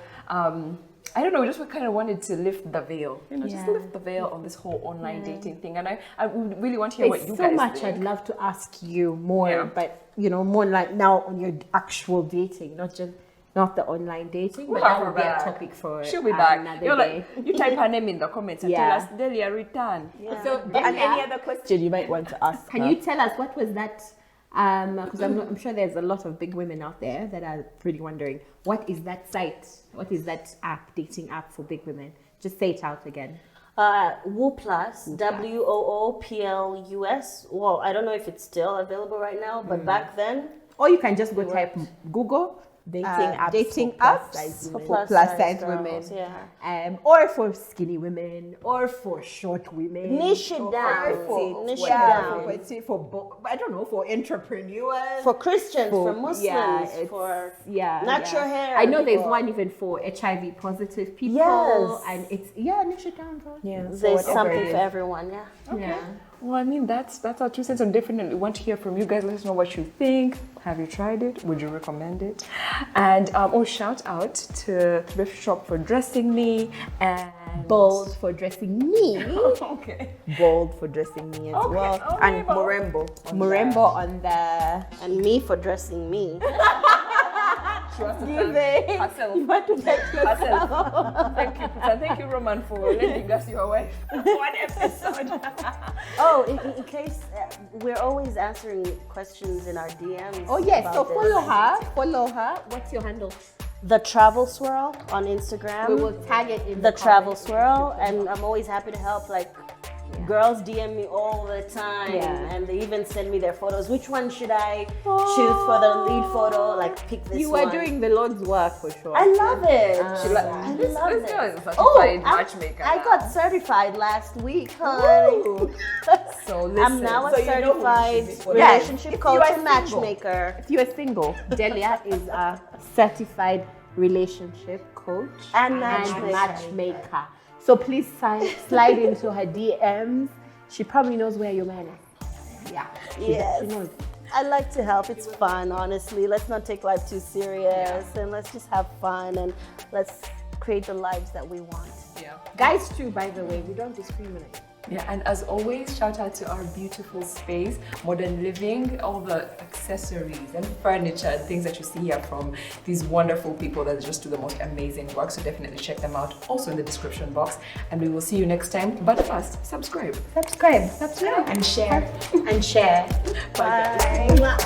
S2: I don't know. We just kind of wanted to lift the veil, just lift the veil on this whole online dating thing. And I would really want to hear what you
S1: There's
S2: guys
S1: so much
S2: think.
S1: I'd love to ask you more,
S2: Yeah.
S1: but more like now on your actual dating, not the online dating, but that would be a topic for
S2: She'll be back.
S1: another day.
S2: You type her name in the comments and tell us, Deliah, return.
S1: So,
S3: And
S1: Deliah,
S3: any other question you might want to ask
S1: can
S3: her?
S1: you tell us what was that? Because I'm sure there's a lot of big women out there that are really wondering, what is that site? What is that dating app for big women? Just say it out again.
S5: Woo Plus, WOOPLUS. Well, I don't know if it's still available right now, but back then,
S1: Or you can just go type Google dating apps for plus size women.
S5: girls, yeah.
S1: Or for skinny women, or for short women.
S5: Niche it
S1: or
S5: down.
S1: for
S5: Niche it
S1: whatever,
S5: down.
S1: I don't know, for entrepreneurs.
S5: For Christians, for Muslims,
S1: it's-
S5: for
S1: yeah,
S5: natural hair.
S1: I know there's
S5: people.
S1: one even for HIV positive people.
S5: Yes.
S1: And it's niche it down, girl.
S3: Yeah, so
S5: There's
S3: whatever
S5: something
S3: it
S5: for
S3: is.
S5: everyone, yeah.
S1: Yeah.
S2: Well, I mean, that's our 2 cents, and definitely want to hear from you guys. Let us know what you think. Have you tried it? Would you recommend it? And shout out to Thrift Shop for dressing me, and
S1: Bold for dressing me.
S2: okay,
S3: Bold for dressing me as
S2: Okay,
S3: well.
S2: okay,
S3: And
S2: but-
S3: Morembo.
S1: Morembo on the
S5: And me for dressing me.
S2: she wants to
S1: giving.
S2: thank herself.
S1: You want to thank
S2: Herself. Thank you, Pizza. Thank you, Roman, for lending us your wife for one episode.
S5: Oh, in case we're always answering questions in our DMs.
S1: Oh yes, so
S5: about this.
S1: follow her. What's your handle?
S5: The Travel Swirl on Instagram.
S1: We will tag it in
S5: the Travel
S1: comments.
S5: Swirl, and I'm always happy to help. Like, girls DM me all the time,
S1: Yeah.
S5: and they even send me their photos. Which one should I choose for the lead photo? Like, pick this
S1: You
S5: one.
S1: are doing the Lord's work for sure.
S5: I love it.
S2: I
S5: love
S2: this
S5: it.
S2: girl is a certified
S5: Oh,
S2: matchmaker.
S5: I got certified last week, honey.
S2: So listen.
S5: I'm now a
S3: So you know who you
S5: certified
S3: should be for
S5: relationship
S1: If
S5: coach
S1: you are
S5: and
S1: single.
S5: matchmaker.
S1: If you are single, Delia is a certified relationship coach
S5: And matchmaker.
S1: matchmaker. So please slide into her DMs. She probably knows where your man is. Yeah.
S5: Yes.
S1: She knows.
S5: I like to help. It's fun, honestly. Let's not take life too serious, and let's just have fun, and let's create the lives that we want.
S2: Yeah.
S1: Guys too, by the way, we don't discriminate.
S2: Yeah, and as always, shout out to our beautiful space, Modern Living, all the accessories and furniture and things that you see here from these wonderful people that just do the most amazing work. So definitely check them out, also in the description box. And we will see you next time. But first, subscribe.
S1: Subscribe.
S3: And share.
S1: And share.
S5: Bye.